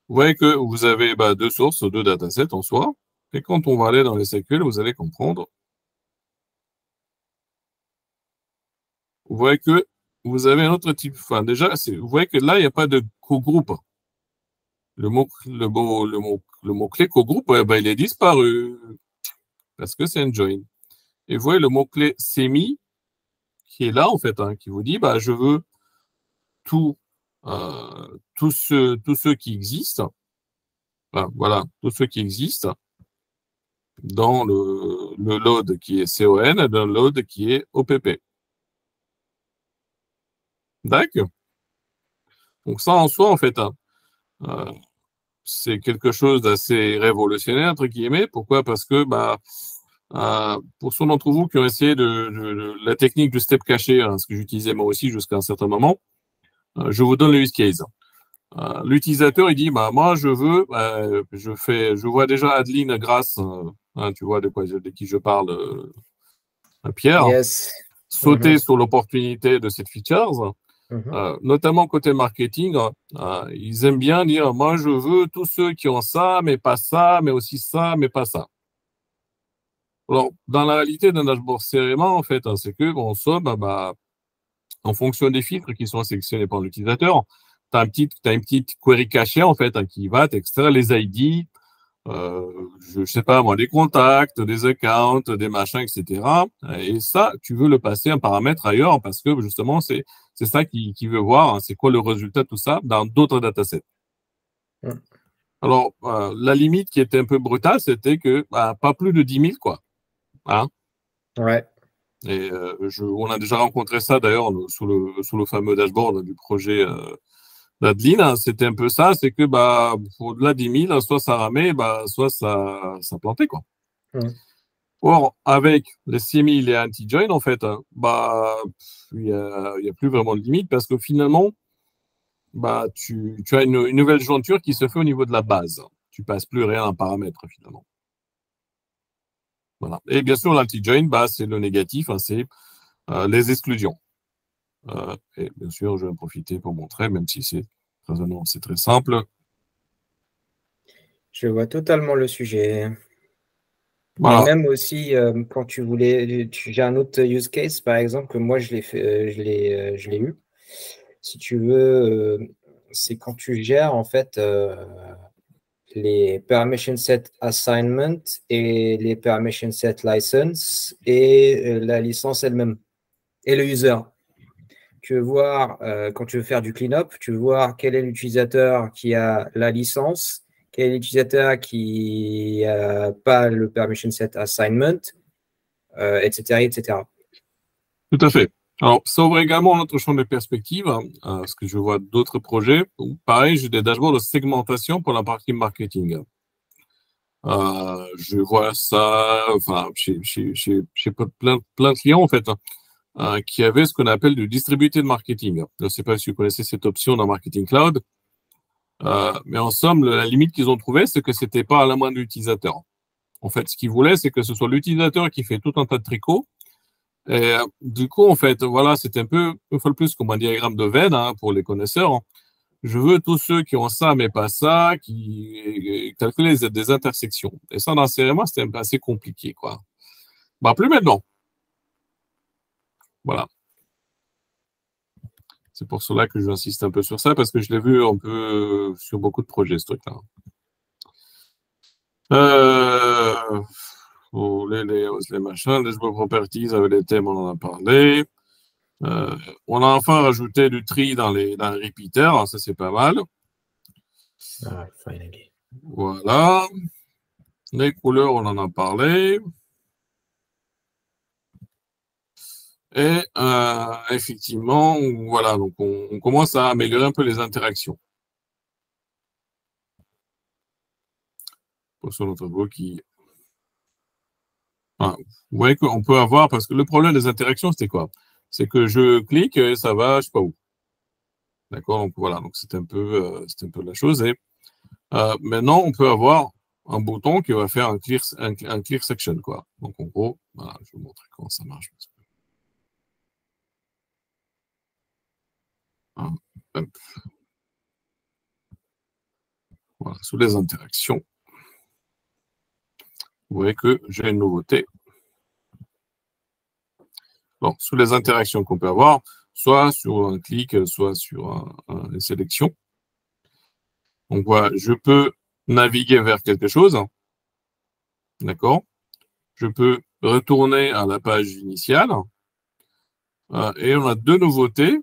Vous voyez que vous avez bah, deux sources, deux datasets en soi. Et quand on va aller dans les SQL, vous allez comprendre. Vous voyez que vous avez un autre type. Enfin, déjà, vous voyez que là, il n'y a pas de co-groupe. Le mot-clé co-groupe, ouais, bah, il est disparu. Parce que c'est un join. Et vous voyez le mot-clé semi qui est là, en fait, hein, qui vous dit, bah, je veux tous ceux qui existent. Enfin, voilà, tous ceux qui existent dans le load qui est CON et dans le load qui est OPP. D'accord. Donc ça, en soi, en fait, hein, c'est quelque chose d'assez révolutionnaire, entre guillemets. Pourquoi? Parce que, bah, pour ceux d'entre vous qui ont essayé la technique du step caché, hein, ce que j'utilisais moi aussi jusqu'à un certain moment, je vous donne le use case. L'utilisateur, il dit, bah, moi, je veux, je vois déjà Adeline Grasse, hein, tu vois de qui je parle, Pierre, Yes. sauter sur l'opportunité de cette feature. Notamment côté marketing, ils aiment bien dire, moi, je veux tous ceux qui ont ça, mais pas ça, mais aussi ça, mais pas ça. Alors, dans la réalité d'un dashboard CRM, en fait, hein, c'est que, en somme, bah, en fonction des filtres qui sont sélectionnés par l'utilisateur, tu as une petite query cachée, en fait, hein, qui va t'extraire les ID, je sais pas moi, des contacts, des accounts, des machins, etc. Et ça, tu veux le passer un paramètre ailleurs parce que, justement, c'est ça qui veut voir, hein, c'est quoi le résultat de tout ça dans d'autres datasets. Alors, la limite qui était un peu brutale, c'était que bah, pas plus de 10 000, quoi. Hein? Ouais. Et on a déjà rencontré ça d'ailleurs sous le fameux dashboard du projet d'Adeline. Hein, c'était un peu ça, c'est que bah au-delà de 10 000, soit ça ramait, bah, soit ça plantait, quoi. Or, avec les 6 000 et anti-join, en fait, bah il y a plus vraiment de limite parce que finalement, bah tu as une nouvelle jointure qui se fait au niveau de la base. Tu passes plus rien à un paramètre finalement. Voilà. Et bien sûr, l'anti-join, bah, c'est le négatif, hein, c'est les exclusions. Et bien sûr, je vais en profiter pour montrer, même si c'est très simple. Je vois totalement le sujet. Voilà. Et même aussi, quand tu voulais, j'ai un autre use case, par exemple, que moi, je l'ai eu. Si tu veux, c'est quand tu gères, en fait, les permission set assignment et les permission set license et la licence elle-même et le user. Tu veux voir, quand tu veux faire du cleanup, tu veux voir quel est l'utilisateur qui a la licence, quel est l'utilisateur qui n'a pas le permission set assignment, etc., etc. Tout à fait. Alors, ça ouvre également notre champ de perspective, hein, parce que je vois d'autres projets. Pareil, j'ai des dashboards de segmentation pour la partie marketing. Je vois ça, enfin, chez plein de clients, en fait, qui avaient ce qu'on appelle du distributed marketing. Je ne sais pas si vous connaissez cette option dans Marketing Cloud. Mais en somme, la limite qu'ils ont trouvée, c'est que c'était pas à la main de l'utilisateur. En fait, ce qu'ils voulaient, c'est que ce soit l'utilisateur qui fait tout un tas de tricots. Et du coup, en fait, voilà, c'est un peu, une fois de plus, comme un diagramme de Venn, pour les connaisseurs. Je veux tous ceux qui ont ça, mais pas ça, qui calculent des intersections. Et ça, dans la CRMA, c'était un peu assez compliqué, quoi. Bah, plus maintenant. Voilà. C'est pour cela que j'insiste un peu sur ça, parce que je l'ai vu un peu sur beaucoup de projets, ce truc-là. Les machins, les properties avec les thèmes, on en a parlé. On a enfin rajouté du tri dans les repeaters, ça c'est pas mal. Finally. Voilà. Les couleurs, on en a parlé. Et effectivement, voilà, donc on commence à améliorer un peu les interactions. Pour notre tableau qui... vous voyez qu'on peut avoir, parce que le problème des interactions, c'était quoi? C'est que je clique et ça va, je sais pas où. D'accord? Donc voilà, donc c'est un peu la chose. Et maintenant, on peut avoir un bouton qui va faire un clear section, quoi. Donc en gros, voilà, je vais vous montrer comment ça marche. Voilà, sous les interactions, vous voyez que j'ai une nouveauté. Bon, sous les interactions qu'on peut avoir, soit sur un clic, soit sur une sélection. Donc voilà, je peux naviguer vers quelque chose. D'accord? Je peux retourner à la page initiale. Et on a deux nouveautés.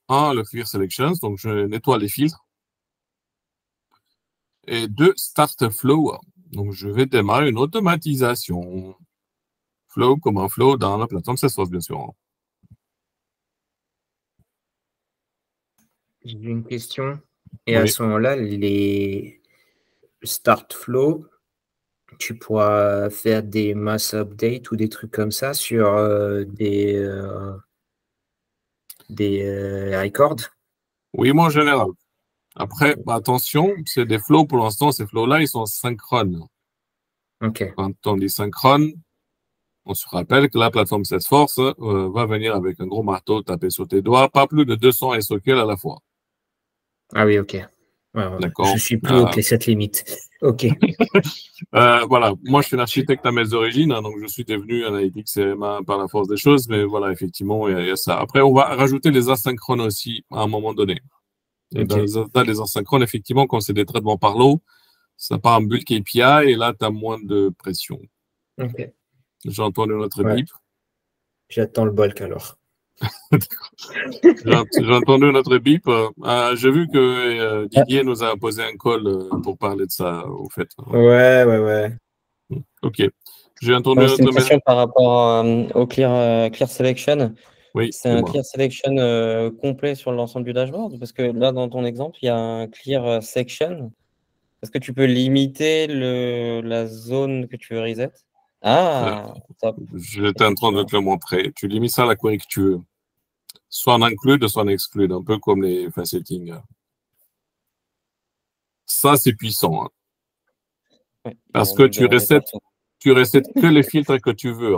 Un, le Clear Selections, donc je nettoie les filtres. Et deux, Start Flow. Donc je vais démarrer une automatisation. Flow comme un flow dans la plateforme Salesforce, bien sûr. J'ai une question. Et à ce moment-là, les Start Flow, tu pourras faire des mass updates ou des trucs comme ça sur des records? Oui, moi en général. Après, attention, c'est des flows pour l'instant. Ces flows-là, ils sont synchrones. OK. Quand on dit synchrone, on se rappelle que la plateforme Salesforce va venir avec un gros marteau, taper sur tes doigts, pas plus de 200 SQL à la fois. Ah oui, OK. Ouais. Je suis plus haut que cette limite. OK. Voilà, moi je suis un architecte à mes origines, donc je suis devenu analytique CMA par la force des choses, mais voilà, effectivement, il y a ça. Après, on va rajouter les asynchrones aussi à un moment donné. Et dans les asynchrones, effectivement, quand c'est des traitements par lot, ça part en bulk API et là, tu as moins de pression. OK. J'ai entendu notre bip. J'attends le bulk alors. J'ai entendu notre bip. J'ai vu que Didier nous a posé un call pour parler de ça, au fait. Ouais. OK. J'ai entendu c'est une question par rapport au Clear Selection. Oui, c'est un Clear Selection complet sur l'ensemble du dashboard? Parce que là, dans ton exemple, il y a un Clear Section. Est-ce que tu peux limiter la zone que tu veux reset? J'étais en train de te le montrer. Tu limites ça à la query que tu veux. Soit en include, soit en exclude, un peu comme les facettings. Ça, c'est puissant. Ouais, parce que tu resets que les filtres que tu veux.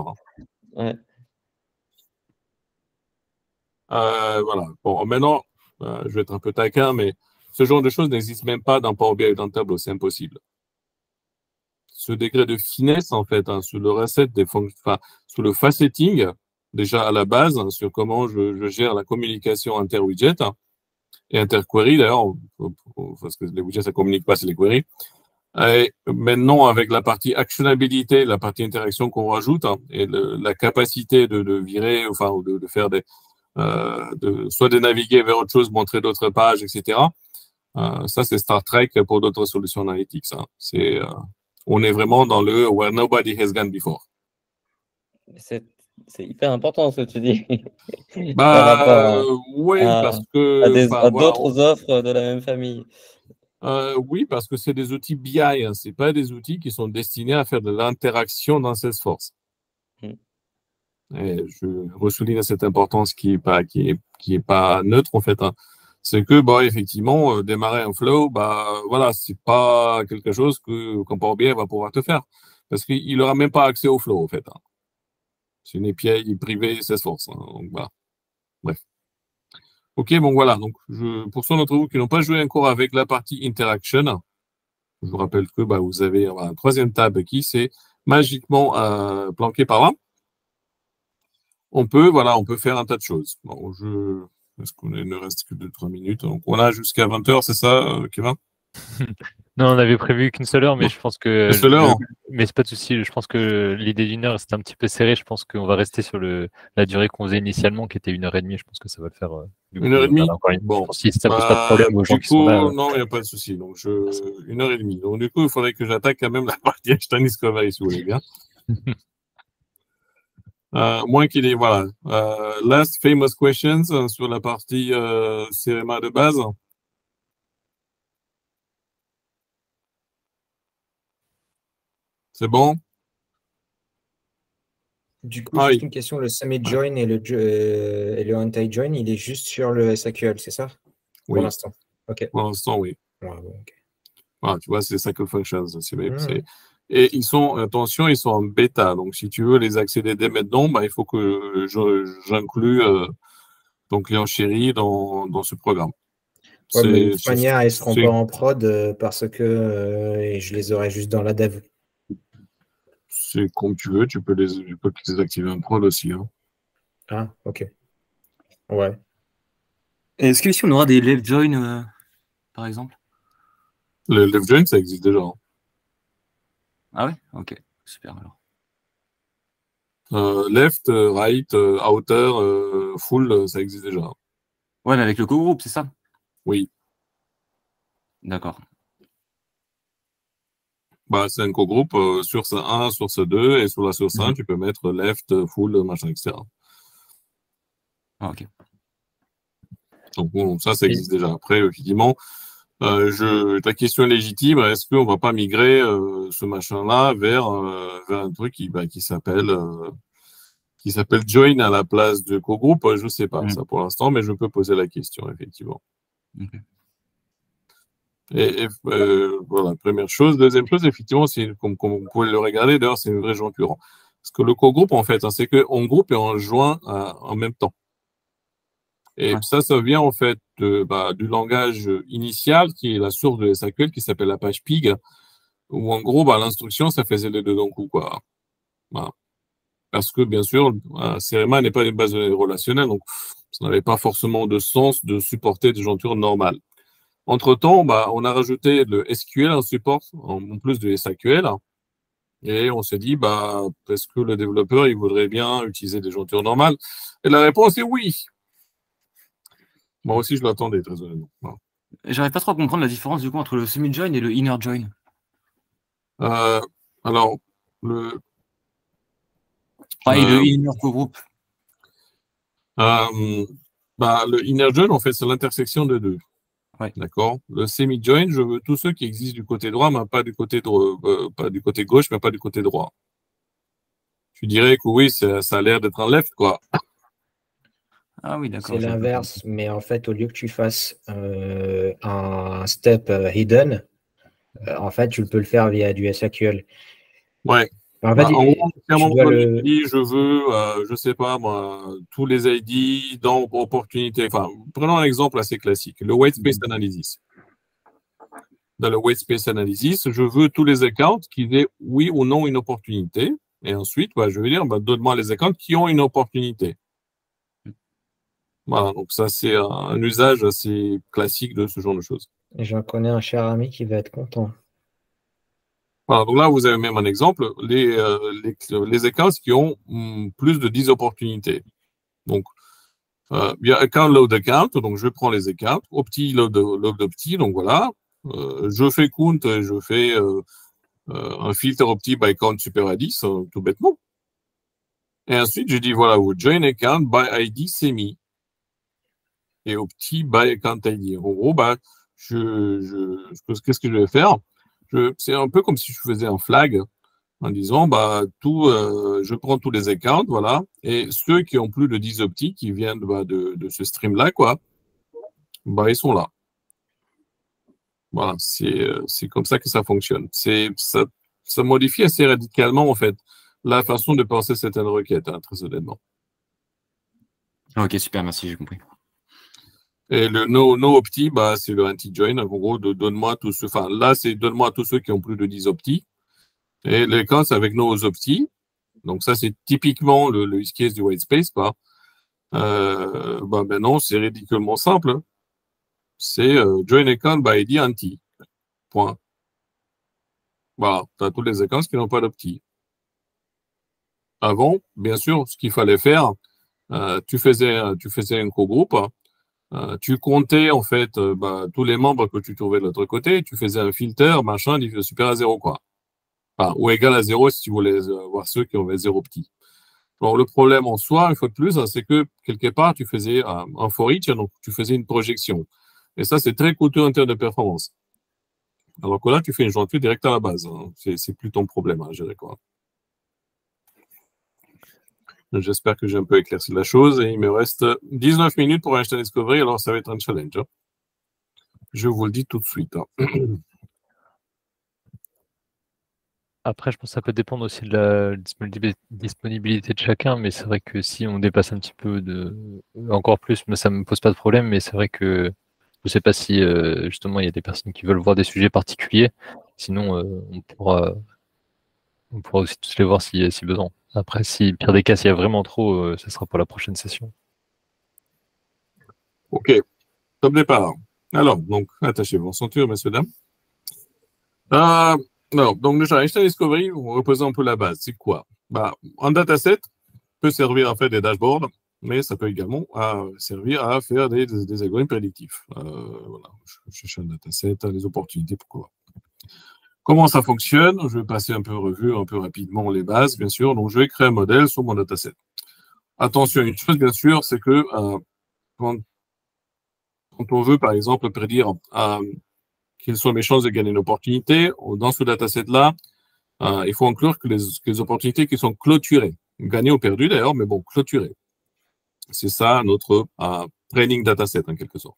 Ouais. Voilà. Bon, maintenant, je vais être un peu taquin, mais ce genre de choses n'existe même pas dans Power BI ou dans Tableau. C'est impossible. Ce degré de finesse, en fait, sur le reset des fonctions, sur le faceting, déjà à la base, sur comment je gère la communication inter-widget et inter-query, d'ailleurs, parce que les widgets, ça ne communique pas, c'est les queries. Et maintenant, avec la partie actionnabilité, la partie interaction qu'on rajoute, et la capacité de virer, enfin, ou de faire soit de naviguer vers autre chose, montrer d'autres pages, etc. Ça, c'est Star Trek pour d'autres solutions analytiques. On est vraiment dans le where nobody has gone before. C'est hyper important ce que tu dis. Oui, parce que à d'autres offres de la même famille. Oui, parce que c'est des outils BI, hein, ce pas des outils qui sont destinés à faire de l'interaction dans Salesforce. Et je ressouligne cette importance qui est pas neutre en fait, hein. C'est que bah effectivement démarrer un flow, bah voilà, c'est pas quelque chose qu'un Power BI va pouvoir te faire parce qu'il n'aura même pas accès au flow en fait, hein. C'est une API privée Salesforce, hein, donc voilà. Bref. Ok, bon voilà. Donc pour ceux d'entre vous qui n'ont pas joué encore avec la partie interaction, je vous rappelle que bah, vous avez un troisième tab qui s'est magiquement planqué par là. On peut faire un tas de choses. Bon, est-ce qu'on ne reste que 2-3 minutes? Donc, on a jusqu'à 20h, c'est ça, Kevin? Non, on avait prévu qu'une seule heure, mais je pense que. Une seule heure. Mais c'est pas de souci. Je pense que l'idée d'une heure, c'était un petit peu serré. Je pense qu'on va rester sur la durée qu'on faisait initialement, qui était 1h30. Je pense que ça va le faire. 1h30? Bon. Si ça pose pas de problème aux gens qui sont là. Non, il n'y a pas de souci. Donc, 1h30. Donc, du coup, il faudrait que j'attaque quand même la partie Einstein Discovery, si vous voulez bien. Moins qu'il est, voilà. Last famous questions sur la partie CRMA de base. C'est bon? Du coup, juste une question, le semi-join et le anti-join, il est juste sur le SQL, c'est ça? Oui. Pour l'instant. Ok. Pour l'instant, oui. Ouais, bon, okay. Voilà, tu vois, c'est SQL Functions. Et ils sont en bêta. Donc, si tu veux les accéder dès maintenant, bah, il faut que j'inclue ton client chéri dans ce programme. Ouais, mais de toute manière, ils ne seront pas en prod parce que je les aurai juste dans la dev. C'est comme tu veux, tu peux les activer en prod aussi. Hein. Ah, ok. Ouais. Est-ce que ici on aura des left join, par exemple? Le left join, ça existe déjà. Hein. Ah ouais? Ok, super alors. Left, right, outer, full, ça existe déjà. Ouais, mais avec le co-groupe, c'est ça? Oui. D'accord. Bah, c'est un co-groupe source 1, source 2, et sur la source 1, tu peux mettre left, full, machin, etc. Ah, ok. Donc bon, ça existe déjà. Après, effectivement, ta question est légitime. Est-ce qu'on va pas migrer ce machin-là vers un truc qui s'appelle join à la place de co-groupe? Je ne sais pas ça pour l'instant, mais je peux poser la question, effectivement. Okay. Et voilà, première chose. Deuxième chose, effectivement, comme vous pouvez le regarder, d'ailleurs, c'est une vraie jointure. Parce que le co-groupe, en fait, hein, c'est qu'on groupe et on joint en même temps. Et ça vient en fait du langage initial qui est la source de SQL qui s'appelle Apache Pig, où en gros, l'instruction, ça faisait les deux d'un coup, quoi. Voilà. Parce que, bien sûr, CRMA n'est pas une base de données relationnelle, donc ça n'avait pas forcément de sens de supporter des jointures normales. Entre-temps, on a rajouté le SQL en support, en plus de SQL, et on s'est dit, est-ce que le développeur, il voudrait bien utiliser des jointures normales? Et la réponse est oui. Moi aussi, je l'attendais, très honnêtement. Voilà. J'arrive pas trop à comprendre la différence du coup entre le semi-join et le inner join. Alors, le inner co-group. Le inner join, en fait, c'est l'intersection des deux. Ouais. D'accord. Le semi-join, je veux tous ceux qui existent du côté droit, mais pas du côté pas du côté gauche, mais pas du côté droit. Tu dirais que oui, ça a l'air d'être un left, quoi. Ah oui, d'accord. C'est l'inverse, mais en fait, au lieu que tu fasses un step hidden, en fait, tu peux le faire via du SQL. Ouais. En fait, je veux, je sais pas moi, tous les ID dans opportunité. Enfin, prenons un exemple assez classique, le white space analysis. Dans le white space analysis, je veux tous les accounts qui aient oui ou non une opportunité. Et ensuite, je vais dire, donne-moi les accounts qui ont une opportunité. Voilà, donc ça, c'est un usage assez classique de ce genre de choses. J'en connais un cher ami qui va être content. Voilà, donc là, vous avez même un exemple, les accounts qui ont plus de 10 opportunités. Donc, il y a account load account, donc je prends les accounts, opti load opti, donc voilà. Je fais count, je fais un filtre opti by count super à 10, tout bêtement. Et ensuite, je dis, voilà, vous join account by ID semi. Et opti by account ID. En gros, qu'est-ce que je vais faire? C'est un peu comme si je faisais un flag en disant, je prends tous les accounts, voilà, et ceux qui ont plus de 10 optis qui viennent de ce stream-là, quoi, ils sont là. Voilà, c'est comme ça que ça fonctionne. Ça modifie assez radicalement, en fait, la façon de penser certaines requêtes, hein, très honnêtement. Ok, super, merci, j'ai compris. Et le no opti, c'est le anti-join. En gros, donne-moi tous ceux, enfin, là, c'est donne-moi tous ceux qui ont plus de 10 optis. Et les cas, c'est avec no opti. Donc, ça, c'est typiquement le use case du white space, non, c'est ridiculement simple. Hein. C'est join account by ID anti. Point. Voilà, tu as tous les accounts qui n'ont pas d'opti. Avant, bien sûr, ce qu'il fallait faire, tu faisais un co-groupe, tu comptais en fait tous les membres que tu trouvais de l'autre côté, tu faisais un filter, machin, super à 0, quoi. Enfin, ou égal à 0 si tu voulais voir ceux qui avaient 0 petit. Alors, le problème en soi, une fois de plus, c'est que quelque part, tu faisais un for each, donc tu faisais une projection. Et ça, c'est très coûteux en termes de performance. Alors que là, tu fais une jointure directe à la base. Hein. C'est plus ton problème à gérer, quoi. J'espère que j'ai un peu éclairci la chose. Et il me reste 19 minutes pour Einstein Discovery, alors ça va être un challenge. Hein. Je vous le dis tout de suite. Hein. Après, je pense que ça peut dépendre aussi de la disponibilité de chacun, mais c'est vrai que si on dépasse un petit peu encore plus, mais ça me pose pas de problème, mais c'est vrai que je sais pas si justement il y a des personnes qui veulent voir des sujets particuliers, sinon on pourra aussi tous les voir si besoin. Après, si pire des cas, s'il y a vraiment trop, ça sera pour la prochaine session. Ok, top départ. Alors, donc, attachez-vous en ceinture, messieurs, dames. Alors, donc déjà, Einstein Discovery, on représente un peu la base. C'est quoi? Un dataset peut servir à faire des dashboards, mais ça peut également servir à faire des algorithmes prédictifs. Voilà, je cherche un dataset, les opportunités, pourquoi. Comment ça fonctionne? Je vais passer un peu revue, un peu rapidement les bases, bien sûr. Donc, je vais créer un modèle sur mon dataset. Attention, une chose, bien sûr, c'est que quand on veut, par exemple, prédire quelles sont mes chances de gagner une opportunité, dans ce dataset-là, il faut inclure que les opportunités qui sont clôturées, gagnées ou perdues d'ailleurs, mais bon, clôturées. C'est ça notre training dataset, en quelque sorte.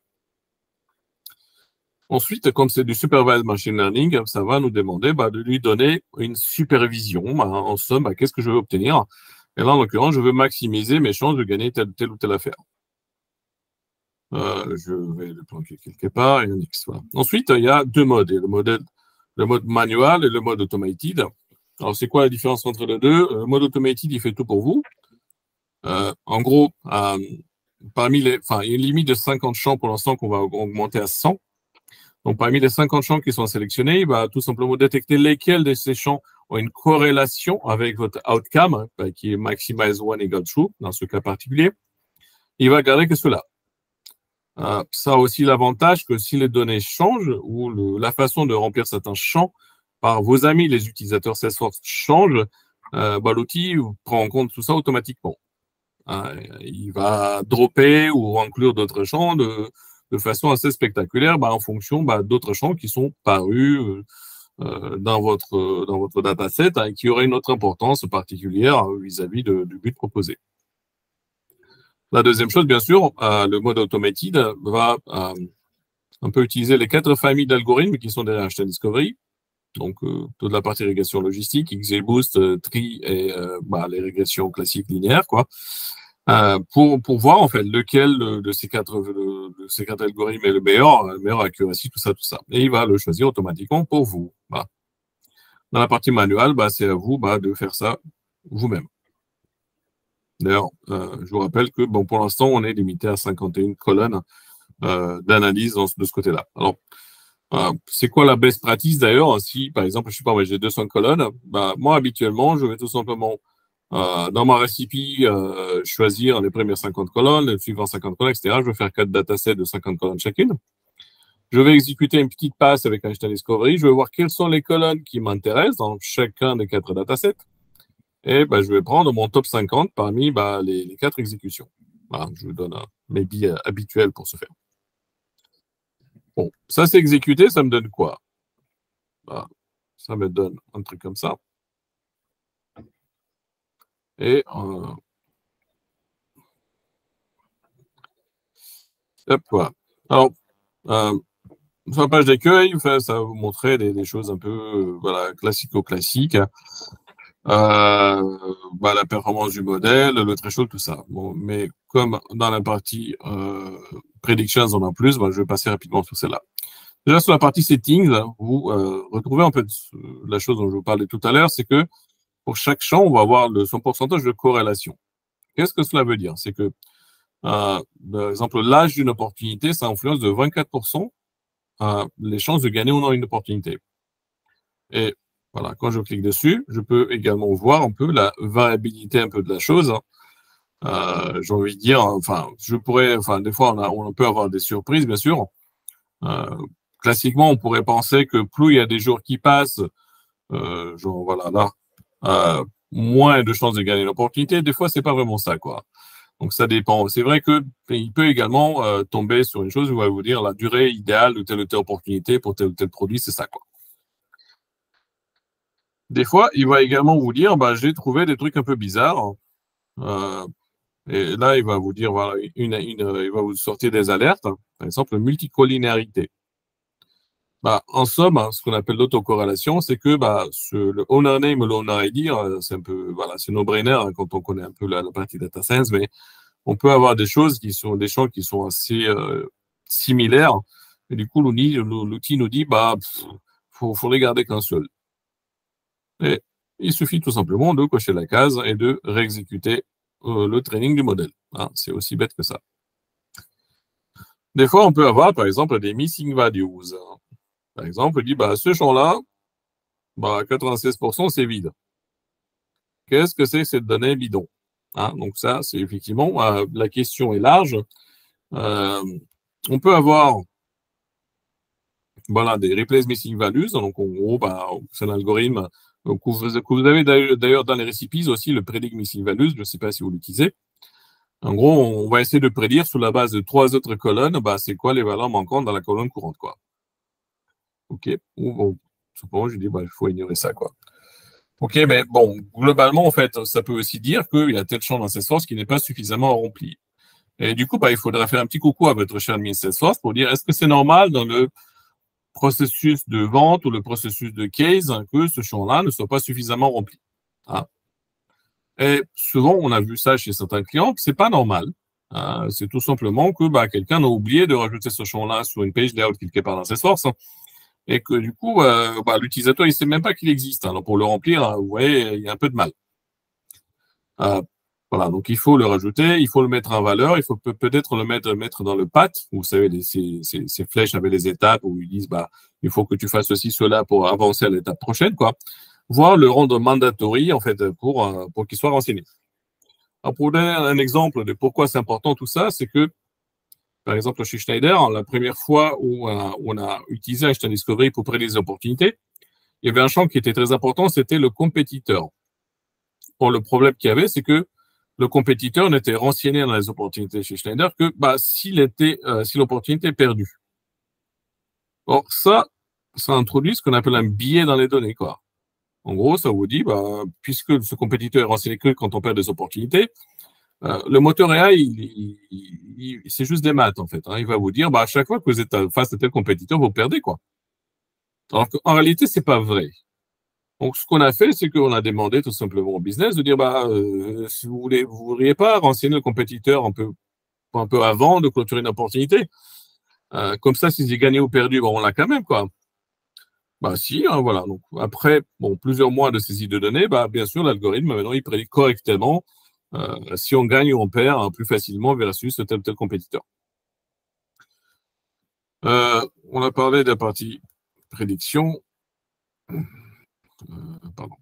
Ensuite, comme c'est du supervised machine learning, ça va nous demander de lui donner une supervision. En somme, qu'est-ce que je veux obtenir? Et là, en l'occurrence, je veux maximiser mes chances de gagner telle ou telle affaire. Je vais le planquer quelque part et un X. Voilà. Ensuite, il y a deux modes. Il y a le mode manual et le mode automated. Alors, c'est quoi la différence entre les deux? Le mode automated, il fait tout pour vous. En gros, il y a une limite de 50 champs pour l'instant qu'on va augmenter à 100. Donc, parmi les 50 champs qui sont sélectionnés, il va tout simplement détecter lesquels de ces champs ont une corrélation avec votre outcome, qui est maximize one equal true, dans ce cas particulier. Il va garder que cela. Ça a aussi l'avantage que si les données changent ou la façon de remplir certains champs par vos amis, les utilisateurs Salesforce changent, l'outil prend en compte tout ça automatiquement. Il va dropper ou inclure d'autres champs de façon assez spectaculaire en fonction d'autres champs qui sont parus dans votre dataset et qui auraient une autre importance particulière vis-à-vis du but proposé. La deuxième chose, bien sûr, le mode automated va un peu utiliser les 4 familles d'algorithmes qui sont derrière Einstein Discovery. Donc, toute la partie régression logistique, XGBoost, Tree et les régressions classiques linéaires, quoi. Pour voir, en fait, lequel de ces quatre algorithmes est le meilleur accuracy, tout ça. Et il va le choisir automatiquement pour vous. Voilà. Dans la partie manuelle, c'est à vous de faire ça vous-même. D'ailleurs, je vous rappelle que pour l'instant, on est limité à 51 colonnes d'analyse de ce côté-là. Alors, c'est quoi la best practice d'ailleurs? Si, par exemple, je sais pas, j'ai 200 colonnes, moi, habituellement, je vais tout simplement, dans ma recipe, choisir les premières 50 colonnes, les suivantes 50 colonnes, etc. Je vais faire 4 datasets de 50 colonnes chacune. Je vais exécuter une petite passe avec Einstein Discovery. Je vais voir quelles sont les colonnes qui m'intéressent dans chacun des 4 datasets. Et je vais prendre mon top 50 parmi les 4 exécutions. Voilà, je vous donne mes billes habituels pour ce faire. Bon, ça c'est exécuté, ça me donne quoi? Bah, ça me donne un truc comme ça. Et hop, voilà. Alors, sur la page d'accueil, enfin, ça va vous montrer des choses un peu voilà, classico-classiques. La performance du modèle, le threshold, tout ça. Bon, mais comme dans la partie predictions, on en a plus, je vais passer rapidement sur celle-là. Déjà, sur la partie settings, vous retrouvez en fait la chose dont je vous parlais tout à l'heure, c'est que pour chaque champ, on va avoir son pourcentage de corrélation. Qu'est-ce que cela veut dire? C'est que, par exemple, l'âge d'une opportunité, ça influence de 24% les chances de gagner ou non une opportunité. Et voilà, quand je clique dessus, je peux également voir un peu la variabilité un peu de la chose. J'ai envie de dire, des fois, on peut avoir des surprises, bien sûr. Classiquement, on pourrait penser que plus il y a des jours qui passent, moins de chances de gagner l'opportunité. Des fois, c'est pas vraiment ça, quoi. Donc, ça dépend. C'est vrai qu'il peut également tomber sur une chose où on va vous dire la durée idéale de telle ou telle opportunité pour tel ou tel produit, c'est ça, quoi. Des fois, il va également vous dire, j'ai trouvé des trucs un peu bizarres. Et là, il va vous dire, voilà, il va vous sortir des alertes. Par exemple, multicollinéarité. En somme, ce qu'on appelle l'autocorrélation, c'est que le owner name et l'owner ID, c'est un peu, voilà, c'est no-brainer quand on connaît un peu la partie data science, mais on peut avoir des choses qui sont des champs qui sont assez similaires. Et du coup, l'outil nous dit, faut les garder qu'un seul. Et il suffit tout simplement de cocher la case et de réexécuter le training du modèle. C'est aussi bête que ça. Des fois, on peut avoir, par exemple, des missing values. Par exemple, il dit, ce champ-là, 96%, c'est vide. Qu'est-ce que c'est cette donnée bidon? Donc ça, c'est effectivement, la question est large. On peut avoir des replace missing values. Donc, en gros, c'est un algorithme que vous avez d'ailleurs dans les recipes aussi, le predict missing values. Je ne sais pas si vous l'utilisez. En gros, on va essayer de prédire sur la base de 3 autres colonnes, c'est quoi les valeurs manquantes dans la colonne courante, quoi. OK. Supposons, je dis, il faut ignorer ça, quoi. OK, mais bon, globalement, en fait, ça peut aussi dire qu'il y a tel champ dans Salesforce qui n'est pas suffisamment rempli. Et du coup, il faudra faire un petit coucou à votre cher admin Salesforce pour dire, est-ce que c'est normal dans le processus de vente ou le processus de case que ce champ-là ne soit pas suffisamment rempli? Et souvent, on a vu ça chez certains clients, que c'est pas normal. C'est tout simplement que quelqu'un a oublié de rajouter ce champ-là sur une page layout quelque part dans Salesforce. Et que du coup, l'utilisateur, il sait même pas qu'il existe. Alors, pour le remplir, vous voyez, il y a un peu de mal. Voilà, donc il faut le rajouter, il faut le mettre en valeur, il faut peut-être le mettre dans le path. Vous savez, ces flèches avec les étapes où ils disent, il faut que tu fasses ceci, cela pour avancer à l'étape prochaine, quoi. Voire le rendre mandatory, en fait, pour qu'il soit renseigné. Alors, pour donner un exemple de pourquoi c'est important tout ça, c'est que, par exemple, chez Schneider, la première fois où on a utilisé Einstein Discovery pour prédire les opportunités, il y avait un champ qui était très important, c'était le compétiteur. Bon, le problème qu'il y avait, c'est que le compétiteur n'était renseigné dans les opportunités chez Schneider que si l'opportunité est perdue. Or, ça introduit ce qu'on appelle un biais dans les données, quoi. En gros, ça vous dit, puisque ce compétiteur est renseigné que quand on perd des opportunités, le moteur AI, c'est juste des maths, en fait. Il va vous dire, à chaque fois que vous êtes face à tel compétiteur, vous perdez, quoi. Alors qu'en réalité, c'est pas vrai. Donc, ce qu'on a fait, c'est qu'on a demandé tout simplement au business de dire, si vous voudriez pas renseigner le compétiteur un peu avant de clôturer une opportunité. Comme ça, s'ils y gagné ou perdu, on l'a quand même, quoi. Si, voilà. Donc, après, plusieurs mois de saisie de données, bien sûr, l'algorithme, maintenant, il prédit correctement si on gagne ou on perd plus facilement versus tel ou tel compétiteur. On a parlé de la partie prédiction. Pardon.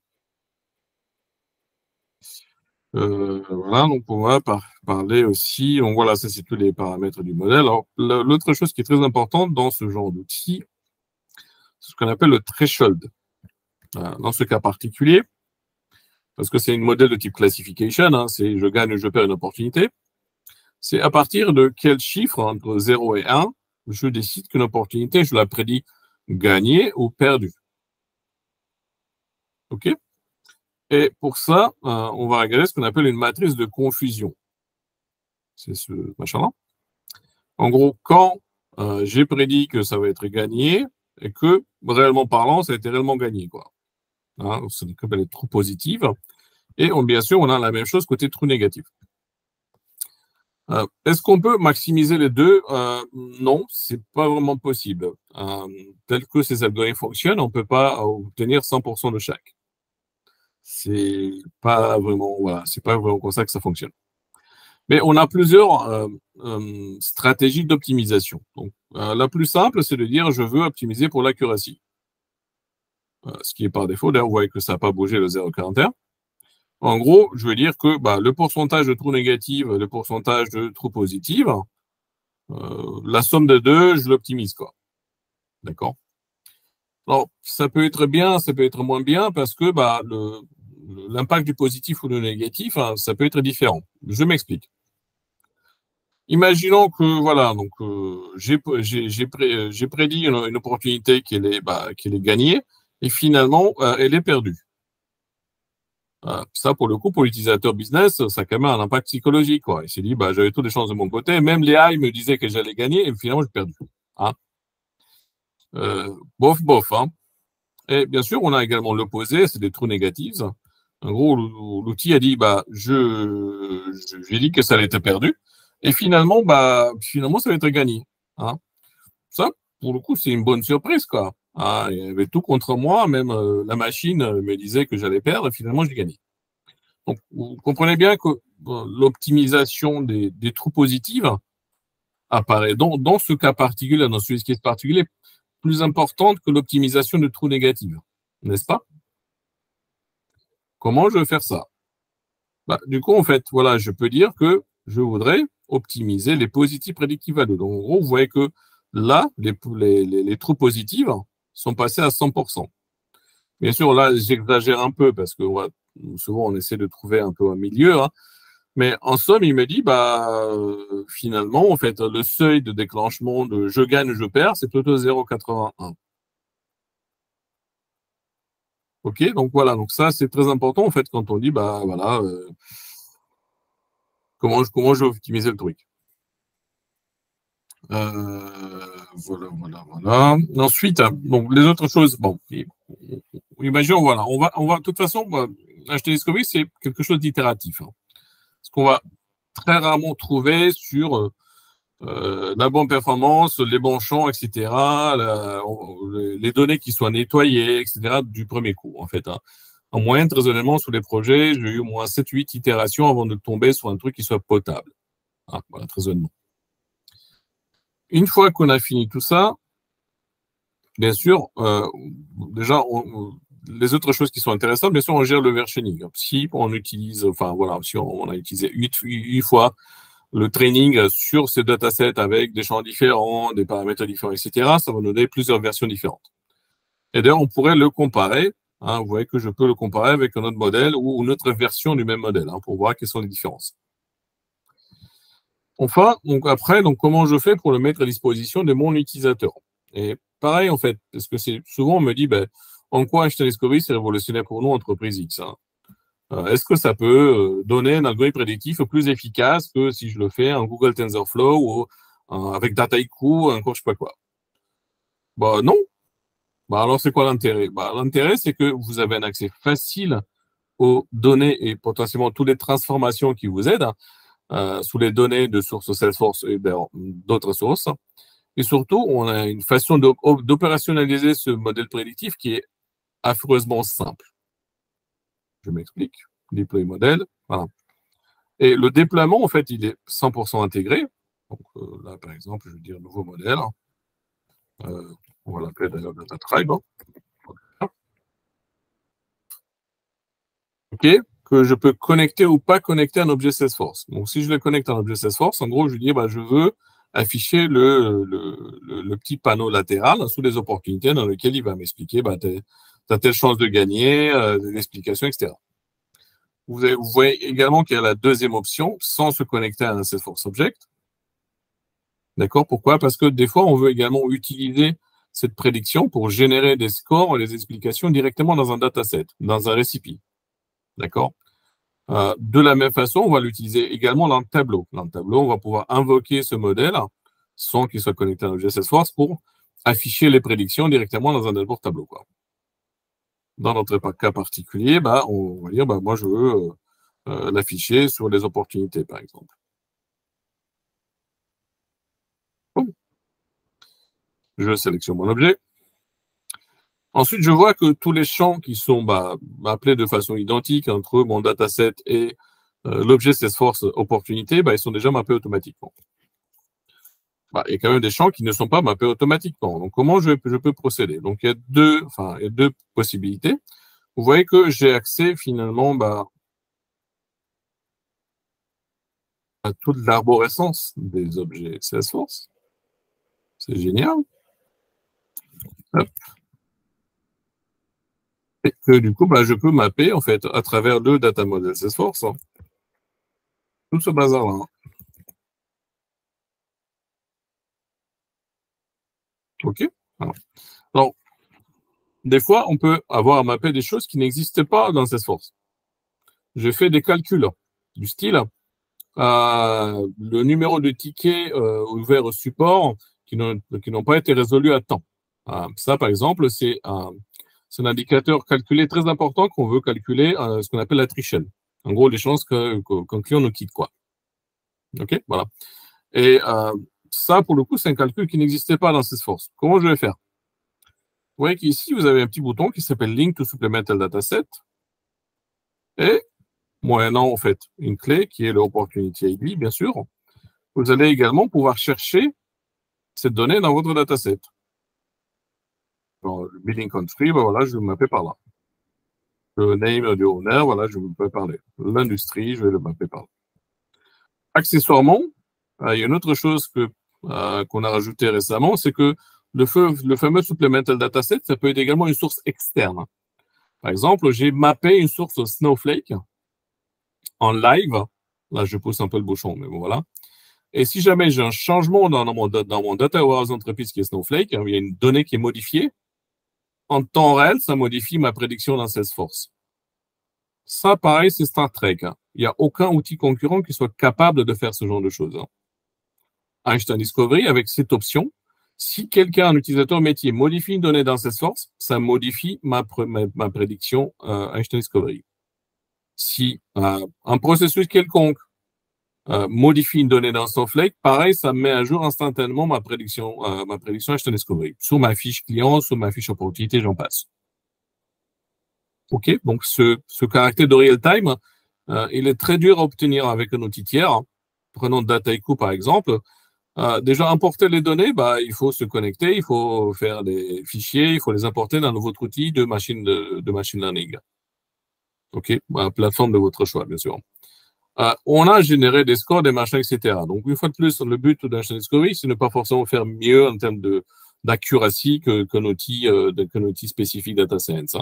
Voilà, donc on va parler aussi, donc voilà, ça c'est tous les paramètres du modèle. Alors, l'autre chose qui est très importante dans ce genre d'outil, c'est ce qu'on appelle le threshold. Dans ce cas particulier, parce que c'est une modèle de type classification, c'est je gagne ou je perds une opportunité, c'est à partir de quel chiffre, entre 0 et 1, je décide qu'une opportunité, je la prédis gagnée ou perdue. OK? Et pour ça, on va regarder ce qu'on appelle une matrice de confusion. C'est ce machin-là. En gros, quand j'ai prédit que ça va être gagné et que, réellement parlant, ça a été réellement gagné, quoi. Hein, c'est ce qu'on appelle les trous positives. Et bien sûr, on a la même chose côté trou négatif. Est-ce qu'on peut maximiser les deux? Non, c'est pas vraiment possible. Tel que ces algorithmes fonctionnent, on peut pas obtenir 100% de chaque. C'est pas vraiment, voilà, c'est pas vraiment comme ça que ça fonctionne. Mais on a plusieurs stratégies d'optimisation. Donc, la plus simple, c'est de dire je veux optimiser pour l'accuracy. Ce qui est par défaut. D'ailleurs, vous voyez que ça n'a pas bougé le 0,41. En gros, je veux dire que le pourcentage de trous négatifs, le pourcentage de trous positifs, la somme de deux, je l'optimise, quoi. D'accord? Alors, ça peut être bien, ça peut être moins bien parce que l'impact du positif ou du négatif, hein, ça peut être différent. Je m'explique. Imaginons que, voilà, donc j'ai prédit une opportunité qu'elle est gagnée et finalement, elle est perdue. Ça, pour le coup, pour l'utilisateur business, ça a quand même un impact psychologique, quoi. Il s'est dit, j'avais toutes les chances de mon côté. Même les AI me disaient que j'allais gagner et finalement, j'ai perdu. Hein. Bof, hein. Et bien sûr, on a également l'opposé, c'est des trous négatifs. En gros, l'outil a dit, j'ai dit que ça allait être perdu. Et finalement, ça va être gagné. Hein. Ça, pour le coup, c'est une bonne surprise, quoi. Ah, il y avait tout contre moi, même la machine me disait que j'allais perdre et finalement j'ai gagné. Donc, vous comprenez bien que l'optimisation des trous positifs apparaît dans ce cas particulier, dans ce use case particulier, plus importante que l'optimisation de trous négatifs, n'est-ce pas? Comment je vais faire ça? Du coup, en fait, voilà, je peux dire que je voudrais optimiser les positifs predictive value. Donc, en gros, vous voyez que là, les trous positifs sont passés à 100%. Bien sûr, là, j'exagère un peu parce que souvent, on essaie de trouver un peu un milieu. Hein. Mais en somme, il me dit, finalement, en fait, le seuil de déclenchement de je gagne, je perds, c'est plutôt 0,81. OK, donc voilà. Donc ça, c'est très important, en fait, quand on dit, comment je vais optimiser le truc. Voilà. Ensuite, donc les autres choses, imaginons, voilà, on va, de toute façon, acheter Discovery, c'est quelque chose d'itératif. Hein. Ce qu'on va très rarement trouver sur la bonne performance, les bons champs, etc., les données qui soient nettoyées, etc., du premier coup, en fait. Hein. En moyenne, très honnêtement, sur les projets, j'ai eu au moins 7-8 itérations avant de tomber sur un truc qui soit potable. Hein, voilà, très honnêtement. Une fois qu'on a fini tout ça, bien sûr, déjà, les autres choses qui sont intéressantes, bien sûr, on gère le versioning. Si on utilise, si on a utilisé 8 fois le training sur ces datasets avec des champs différents, des paramètres différents, etc., ça va nous donner plusieurs versions différentes. Et d'ailleurs, on pourrait le comparer. Hein, vous voyez que je peux le comparer avec un autre modèle ou une autre version du même modèle pour voir quelles sont les différences. Enfin, comment je fais pour le mettre à disposition de mon utilisateur? Et pareil, en fait, parce que souvent on me dit, en quoi Einstein Discovery, c'est révolutionnaire pour nous, entreprise X. Hein. Est-ce que ça peut donner un algorithme prédictif plus efficace que si je le fais en Google TensorFlow ou avec Dataiku, encore je sais pas quoi? Non. Alors, c'est quoi l'intérêt? L'intérêt, c'est que vous avez un accès facile aux données et potentiellement toutes les transformations qui vous aident. Sous les données de sources Salesforce et d'autres sources. Et surtout, on a une façon d'opérationnaliser ce modèle prédictif qui est affreusement simple. Je m'explique. Deploy modèle. Voilà. Et le déploiement, en fait, il est 100% intégré. Donc là, par exemple, je vais dire nouveau modèle. On va l'appeler d'ailleurs DataTribe. OK, que je peux connecter ou pas connecter un objet Salesforce. Donc, si je le connecte à un objet Salesforce, en gros, je lui dis, je veux afficher le petit panneau latéral sous les opportunités dans lesquelles il va m'expliquer, tu as telle chance de gagner, l'explication, etc. Vous voyez également qu'il y a la deuxième option, sans se connecter à un Salesforce Object. D'accord? Pourquoi? Parce que des fois, on veut également utiliser cette prédiction pour générer des scores et des explications directement dans un dataset, dans un récipient. D'accord? De la même façon, on va l'utiliser également dans le tableau. Dans le tableau, on va pouvoir invoquer ce modèle sans qu'il soit connecté à un objet Salesforce pour afficher les prédictions directement dans un dashboard tableau, quoi. Dans notre cas particulier, bah, on va dire, bah, moi, je veux l'afficher sur les opportunités, par exemple. Bon. Je sélectionne mon objet. Ensuite, je vois que tous les champs qui sont appelés de façon identique entre mon dataset et l'objet Salesforce opportunité, bah, ils sont déjà mappés automatiquement. Bah, il y a quand même des champs qui ne sont pas mappés automatiquement. Donc, comment je peux procéder? Donc, il y a deux possibilités. Vous voyez que j'ai accès finalement à toute l'arborescence des objets Salesforce. C'est génial. Hop. Et que du coup, je peux mapper en fait à travers le data model Salesforce tout ce bazar-là. OK? Alors, des fois, on peut avoir à mapper des choses qui n'existent pas dans Salesforce. Je fais des calculs du style le numéro de tickets ouverts au support qui n'ont pas été résolus à temps. Ça, par exemple, c'est un indicateur calculé très important qu'on veut calculer ce qu'on appelle l'attrition. En gros, les chances qu'un client nous quitte, quoi. OK? Voilà. Et ça, pour le coup, c'est un calcul qui n'existait pas dans Salesforce. Comment je vais faire? Vous voyez qu'ici, vous avez un petit bouton qui s'appelle Link to Supplemental Dataset. Et moyennant, en fait, une clé qui est l'Opportunity ID, bien sûr, vous allez également pouvoir chercher cette donnée dans votre dataset. Le billing country, voilà, je vais le mapper par là. Le name du owner, voilà, je vais le mapper par là. L'industrie, je vais le mapper par là. Accessoirement, il y a une autre chose qu'on a rajouté récemment, c'est que le fameux supplemental dataset, ça peut être également une source externe. Par exemple, j'ai mappé une source Snowflake en live. Là, je pousse un peu le bouchon, mais bon, voilà. Et si jamais j'ai un changement dans mon data warehouse entreprise qui est Snowflake, il y a une donnée qui est modifiée, en temps réel, ça modifie ma prédiction dans Salesforce. Ça, pareil, c'est Star Trek. Il n'y a aucun outil concurrent qui soit capable de faire ce genre de choses. Einstein Discovery, avec cette option, si quelqu'un, un utilisateur métier, modifie une donnée dans Salesforce, ça modifie ma prédiction Einstein Discovery. Si un processus quelconque modifie une donnée dans Snowflake, pareil, ça met à jour instantanément ma prédiction Einstein Discovery. Sur ma fiche client, sur ma fiche opportunité, j'en passe. OK, donc ce caractère de real-time, il est très dur à obtenir avec un outil tiers. Prenons Dataiku par exemple. Déjà, importer les données, il faut se connecter, il faut faire des fichiers, il faut les importer dans votre outil de machine learning. OK, plateforme de votre choix, bien sûr. On a généré des scores, des machins, etc. Donc, une fois de plus, le but d'Einstein Discovery, c'est ne pas forcément faire mieux en termes d'accuracy qu'un outil spécifique data science.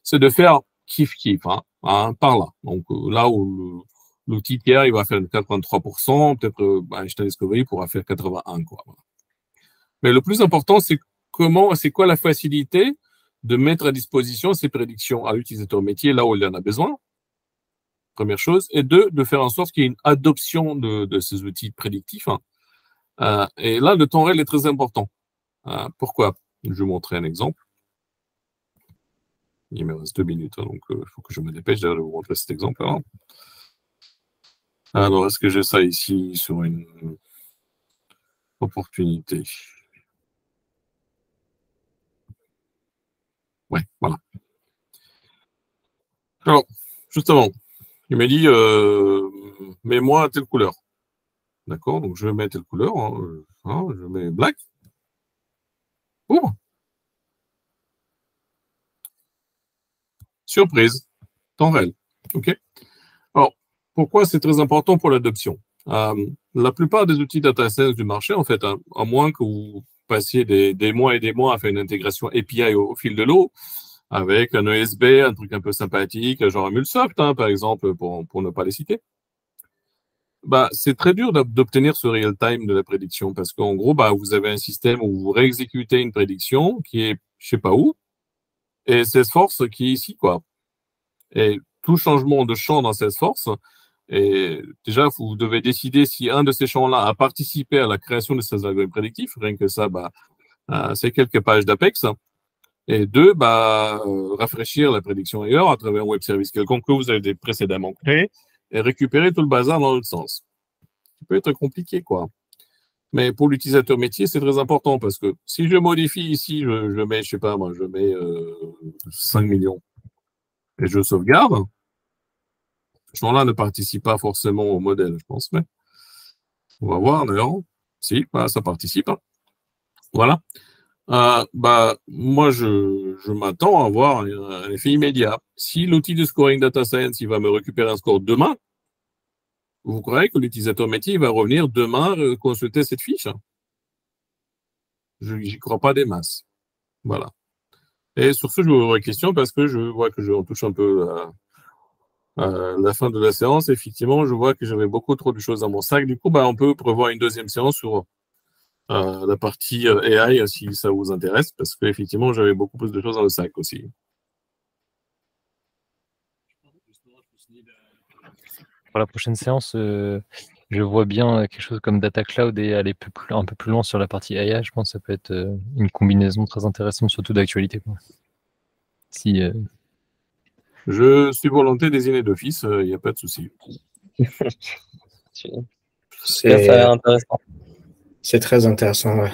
C'est de faire kiff-kiff, par là. Donc, là où l'outil tiers, il va faire 83%, peut-être Einstein Discovery pourra faire 81%, quoi. Mais le plus important, c'est quoi la facilité de mettre à disposition ces prédictions à l'utilisateur métier là où il en a besoin. Première chose. Et deux, de faire en sorte qu'il y ait une adoption de ces outils prédictifs. Et là, le temps réel est très important. Pourquoi? Je vais vous montrer un exemple. Il me reste 2 minutes, donc il faut que je me dépêche de vous montrer cet exemple. Alors, est-ce que j'ai ça ici sur une opportunité? Ouais, voilà. Alors, justement, il m'a dit, mets-moi telle couleur. D'accord, donc je vais mettre telle couleur. Je mets black. Oh! Surprise, temps réel. OK. Alors, pourquoi c'est très important pour l'adoption? La plupart des outils data science du marché, en fait, à moins que vous passiez des mois et des mois à faire une intégration API au fil de l'eau, avec un ESB, un truc un peu sympathique, genre MuleSoft, par exemple, pour ne pas les citer. c'est très dur d'obtenir ce real-time de la prédiction parce qu'en gros, vous avez un système où vous réexécutez une prédiction qui est, je sais pas où, et Salesforce qui est ici, quoi. Et tout changement de champ dans Salesforce, et déjà, vous devez décider si un de ces champs-là a participé à la création de ces algorithmes prédictifs. Rien que ça, c'est quelques pages d'Apex. Et deux, rafraîchir la prédiction ailleurs à travers un web service quelconque que vous avez précédemment créé et récupérer tout le bazar dans l'autre sens. Ça peut être compliqué, quoi. Mais pour l'utilisateur métier, c'est très important parce que si je modifie ici, je mets, je sais pas, moi, je mets 5 millions et je sauvegarde, ce champ-là ne participe pas forcément au modèle, je pense, mais on va voir d'ailleurs. Si, ça participe. Hein. Voilà. Moi, je m'attends à avoir un effet immédiat. Si l'outil de scoring data science, il va me récupérer un score demain, vous croyez que l'utilisateur métier va revenir demain consulter cette fiche? Je n'y crois pas des masses. Voilà. Et sur ce, je vous aurai question parce que je vois que on touche un peu la fin de la séance. Effectivement, je vois que j'avais beaucoup trop de choses dans mon sac. Du coup, on peut prévoir une deuxième séance sur la partie AI si ça vous intéresse, parce qu'effectivement, j'avais beaucoup plus de choses dans le sac aussi. Pour la prochaine séance, je vois bien quelque chose comme Data Cloud et aller un peu plus loin sur la partie AI. Je pense que ça peut être une combinaison très intéressante, surtout d'actualité. Si, Je suis volonté désigné d'office, il n'y a pas de souci. C'est intéressant. C'est très intéressant, ouais.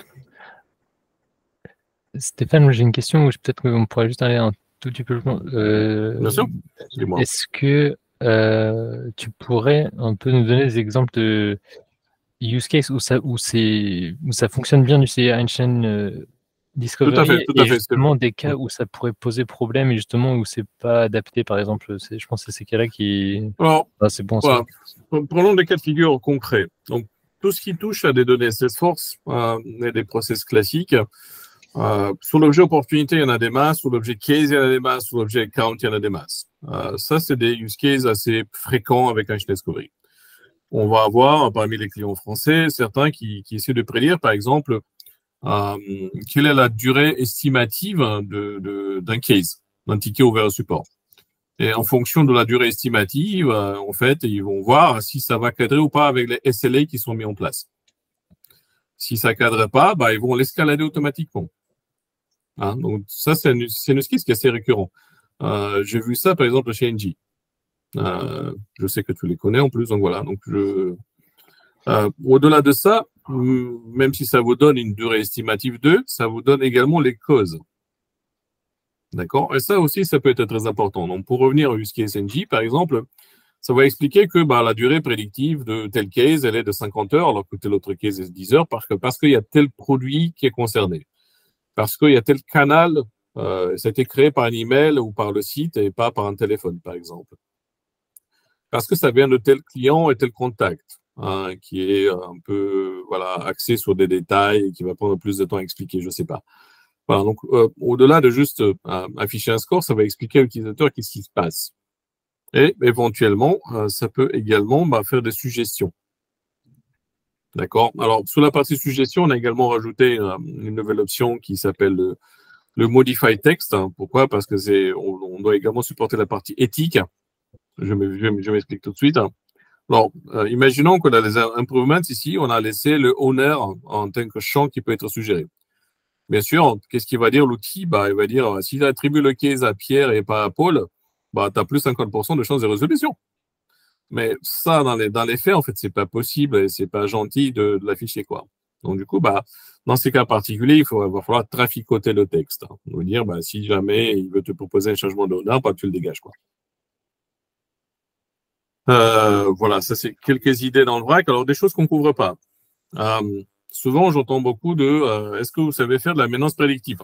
Stéphane, j'ai une question où peut-être qu'on pourrait juste aller un tout petit peu plus loin. Bien sûr. Dis-moi. Est-ce que tu pourrais un peu nous donner des exemples de use case où ça fonctionne bien du Einstein Discovery tout à fait. Justement des cas où ça pourrait poser problème et justement où c'est pas adapté, par exemple, je pense que c'est ces cas-là qui. Alors, c'est bon. Voilà. Prenons des cas de figure concrets. Donc, tout ce qui touche à des données Salesforce et des process classiques, sur l'objet opportunité, il y en a des masses, sur l'objet case, il y en a des masses, sur l'objet account, il y en a des masses. Ça, c'est des use cases assez fréquents avec Einstein Discovery. On va avoir, parmi les clients français, certains qui essaient de prédire, par exemple, quelle est la durée estimative d'un case, d'un ticket ouvert au support. Et en fonction de la durée estimative, en fait, ils vont voir si ça va cadrer ou pas avec les SLA qui sont mis en place. Si ça ne cadre pas, ils vont l'escalader automatiquement. Hein, donc ça, c'est une use case qui est assez récurrent. J'ai vu ça, par exemple, chez Engie. Je sais que tu les connais en plus, donc voilà. Donc au-delà de ça, même si ça vous donne une durée estimative 2, ça vous donne également les causes. D'accord? Et ça aussi, ça peut être très important. Donc, pour revenir au use case Engie, par exemple, ça va expliquer que la durée prédictive de tel case, elle est de 50 heures, alors que tel autre case est de 10 heures, parce qu'il y a tel produit qui est concerné. Parce qu'il y a tel canal, ça a été créé par un email ou par le site et pas par un téléphone, par exemple. Parce que ça vient de tel client et tel contact, hein, qui est un peu axé sur des détails et qui va prendre plus de temps à expliquer, je ne sais pas. Voilà, donc au-delà de juste afficher un score, ça va expliquer à l'utilisateur qu'est-ce qui se passe. Et éventuellement, ça peut également faire des suggestions. D'accord? Alors, sous la partie suggestion, on a également rajouté une nouvelle option qui s'appelle le Modify Text. Hein. Pourquoi? Parce que on doit également supporter la partie éthique. Je m'explique tout de suite. Alors, imaginons qu'on a des improvements ici, on a laissé le owner en tant que champ qui peut être suggéré. Bien sûr, qu'est-ce qu'il va dire l'outil? Il va dire, s'il attribue le case à Pierre et pas à Paul, tu as plus 50% de chances de résolution. Mais ça, dans les faits, en fait, c'est pas possible et c'est pas gentil de l'afficher, quoi. Donc, du coup, dans ces cas particuliers, il va falloir traficoter le texte. Hein. On va dire, si jamais il veut te proposer un changement d'honneur, tu le dégages, quoi. Voilà, ça, c'est quelques idées dans le vrac. Alors, des choses qu'on couvre pas. Souvent, j'entends beaucoup de est-ce que vous savez faire de la maintenance prédictive?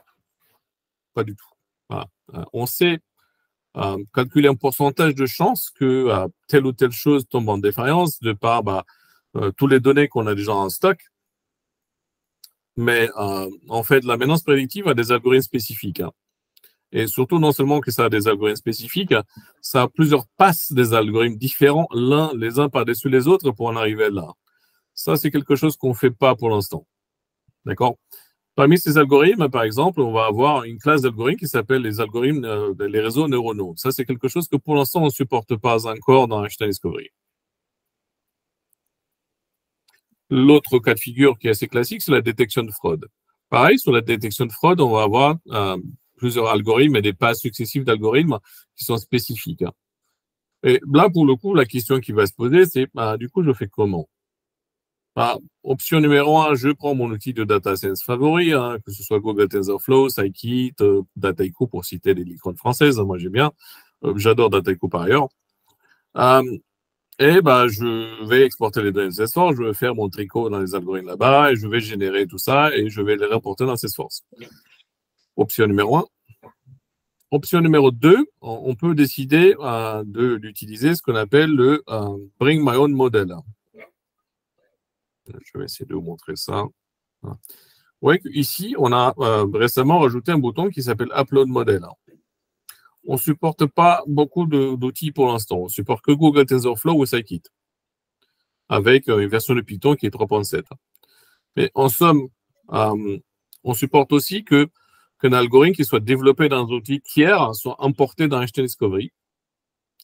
Pas du tout. Voilà. On sait calculer un pourcentage de chance que telle ou telle chose tombe en défaillance de par tous les données qu'on a déjà en stock. Mais en fait, la maintenance prédictive a des algorithmes spécifiques. Hein. Et surtout, non seulement que ça a des algorithmes spécifiques, ça a plusieurs passes des algorithmes différents, les uns par-dessus les autres pour en arriver là. Ça, c'est quelque chose qu'on ne fait pas pour l'instant. D'accord? Parmi ces algorithmes, par exemple, on va avoir une classe d'algorithmes qui s'appelle les algorithmes, les réseaux neuronaux. Ça, c'est quelque chose que pour l'instant, on ne supporte pas encore dans Einstein Discovery. L'autre cas de figure qui est assez classique, c'est la détection de fraude. Pareil, sur la détection de fraude, on va avoir plusieurs algorithmes et des passes successives d'algorithmes qui sont spécifiques. Et là, pour le coup, la question qui va se poser, c'est du coup, je fais comment? Option numéro 1, je prends mon outil de data science favori, que ce soit Google TensorFlow, Scikit, Dataiku pour citer les licornes françaises. Moi, j'aime bien. J'adore Dataiku par ailleurs. Je vais exporter les données de Salesforce, je vais faire mon tricot dans les algorithmes là-bas et je vais générer tout ça et je vais les rapporter dans Salesforce. Option numéro 1. Option numéro 2, on peut décider d'utiliser ce qu'on appelle le Bring My Own Model. Je vais essayer de vous montrer ça. Vous voyez qu'ici, on a récemment rajouté un bouton qui s'appelle Upload Model. On ne supporte pas beaucoup d'outils pour l'instant. On ne supporte que Google TensorFlow ou Scikit, avec une version de Python qui est 3.7. Mais en somme, on supporte aussi qu'un algorithme qui soit développé dans un outil tiers soit importé dans Einstein Discovery.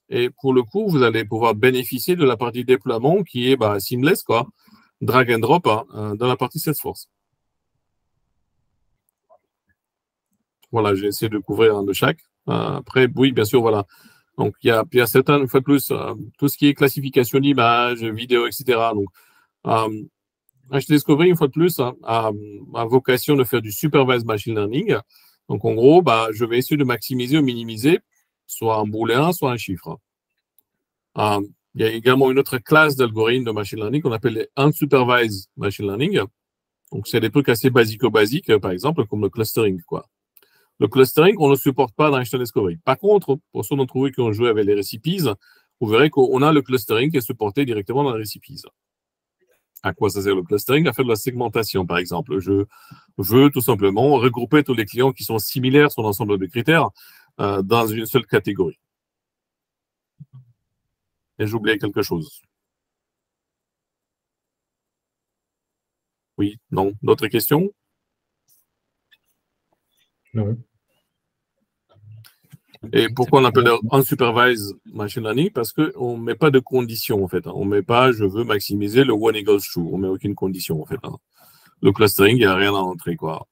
Et pour le coup, vous allez pouvoir bénéficier de la partie déploiement qui est seamless, quoi. Drag and drop dans la partie Salesforce. Voilà, j'ai essayé de couvrir un de chaque. Après, oui, bien sûr, voilà. Donc, il y a certaines, une fois de plus, tout ce qui est classification d'images, vidéos, etc. Donc, Einstein Discovery, une fois de plus, a vocation de faire du supervised machine learning. Donc, en gros, je vais essayer de maximiser ou minimiser soit un booléen, soit un chiffre. Il y a également une autre classe d'algorithmes de machine learning qu'on appelle les unsupervised machine learning. Donc, c'est des trucs assez basiques, par exemple, comme le clustering, quoi. Le clustering, on ne le supporte pas dans Einstein Discovery. Par contre, pour ceux d'entre vous qui ont joué avec les recipes, vous verrez qu'on a le clustering qui est supporté directement dans les recipes. À quoi ça sert le clustering? À faire de la segmentation, par exemple. Je veux tout simplement regrouper tous les clients qui sont similaires sur l'ensemble de critères dans une seule catégorie. Et j'oubliais quelque chose. Oui, non. D'autres questions? Non. Et pourquoi on appelle unsupervised machine learning? Parce qu'on ne met pas de conditions, en fait. On ne met pas, je veux maximiser le one equals true. On ne met aucune condition, en fait. Le clustering, il n'y a rien à entrer, quoi.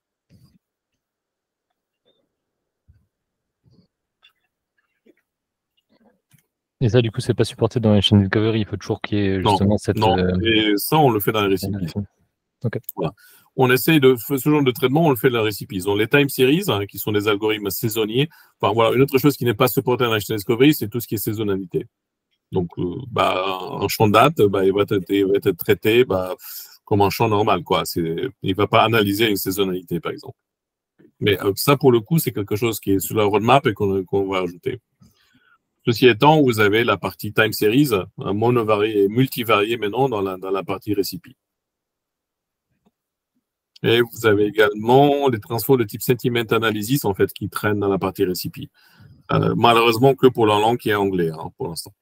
Et ça, du coup, c'est pas supporté dans Einstein Discovery. Il faut toujours qu'il y ait justement cette. Non, et ça, on le fait dans les récipes. Okay. Voilà. On essaye de faire ce genre de traitement, on le fait dans les récipes. Ils ont les time series, qui sont des algorithmes saisonniers. Enfin, voilà, une autre chose qui n'est pas supportée dans Einstein Discovery, c'est tout ce qui est saisonnalité. Donc, un champ de date, il va être traité comme un champ normal, quoi. Il ne va pas analyser une saisonnalité, par exemple. Mais ça, pour le coup, c'est quelque chose qui est sur la roadmap et qu'on va ajouter. Ceci étant, vous avez la partie time series, monovariée et multivariée maintenant dans la partie recipe. Et vous avez également les transforts de type sentiment analysis, en fait, qui traînent dans la partie recipe. Malheureusement, que pour la langue qui est anglais, pour l'instant.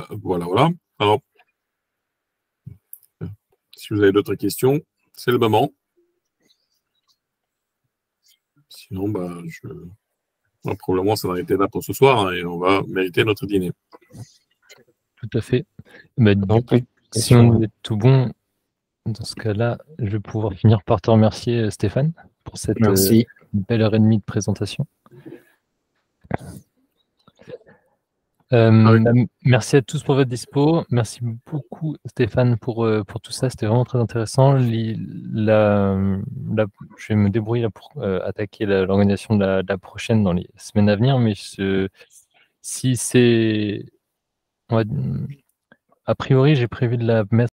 Voilà. Alors, si vous avez d'autres questions, c'est le moment. Sinon, probablement, ça va arrêter là pour ce soir et on va mériter notre dîner. Tout à fait. Si on est tout bon, dans ce cas-là, je vais pouvoir finir par te remercier, Stéphane, pour cette belle heure et demie de présentation. Merci à tous pour votre dispo. Merci beaucoup, Stéphane, pour tout ça. C'était vraiment très intéressant. Je vais me débrouiller là pour attaquer l'organisation de la prochaine dans les semaines à venir. Mais si c'est... A priori, j'ai prévu de la mettre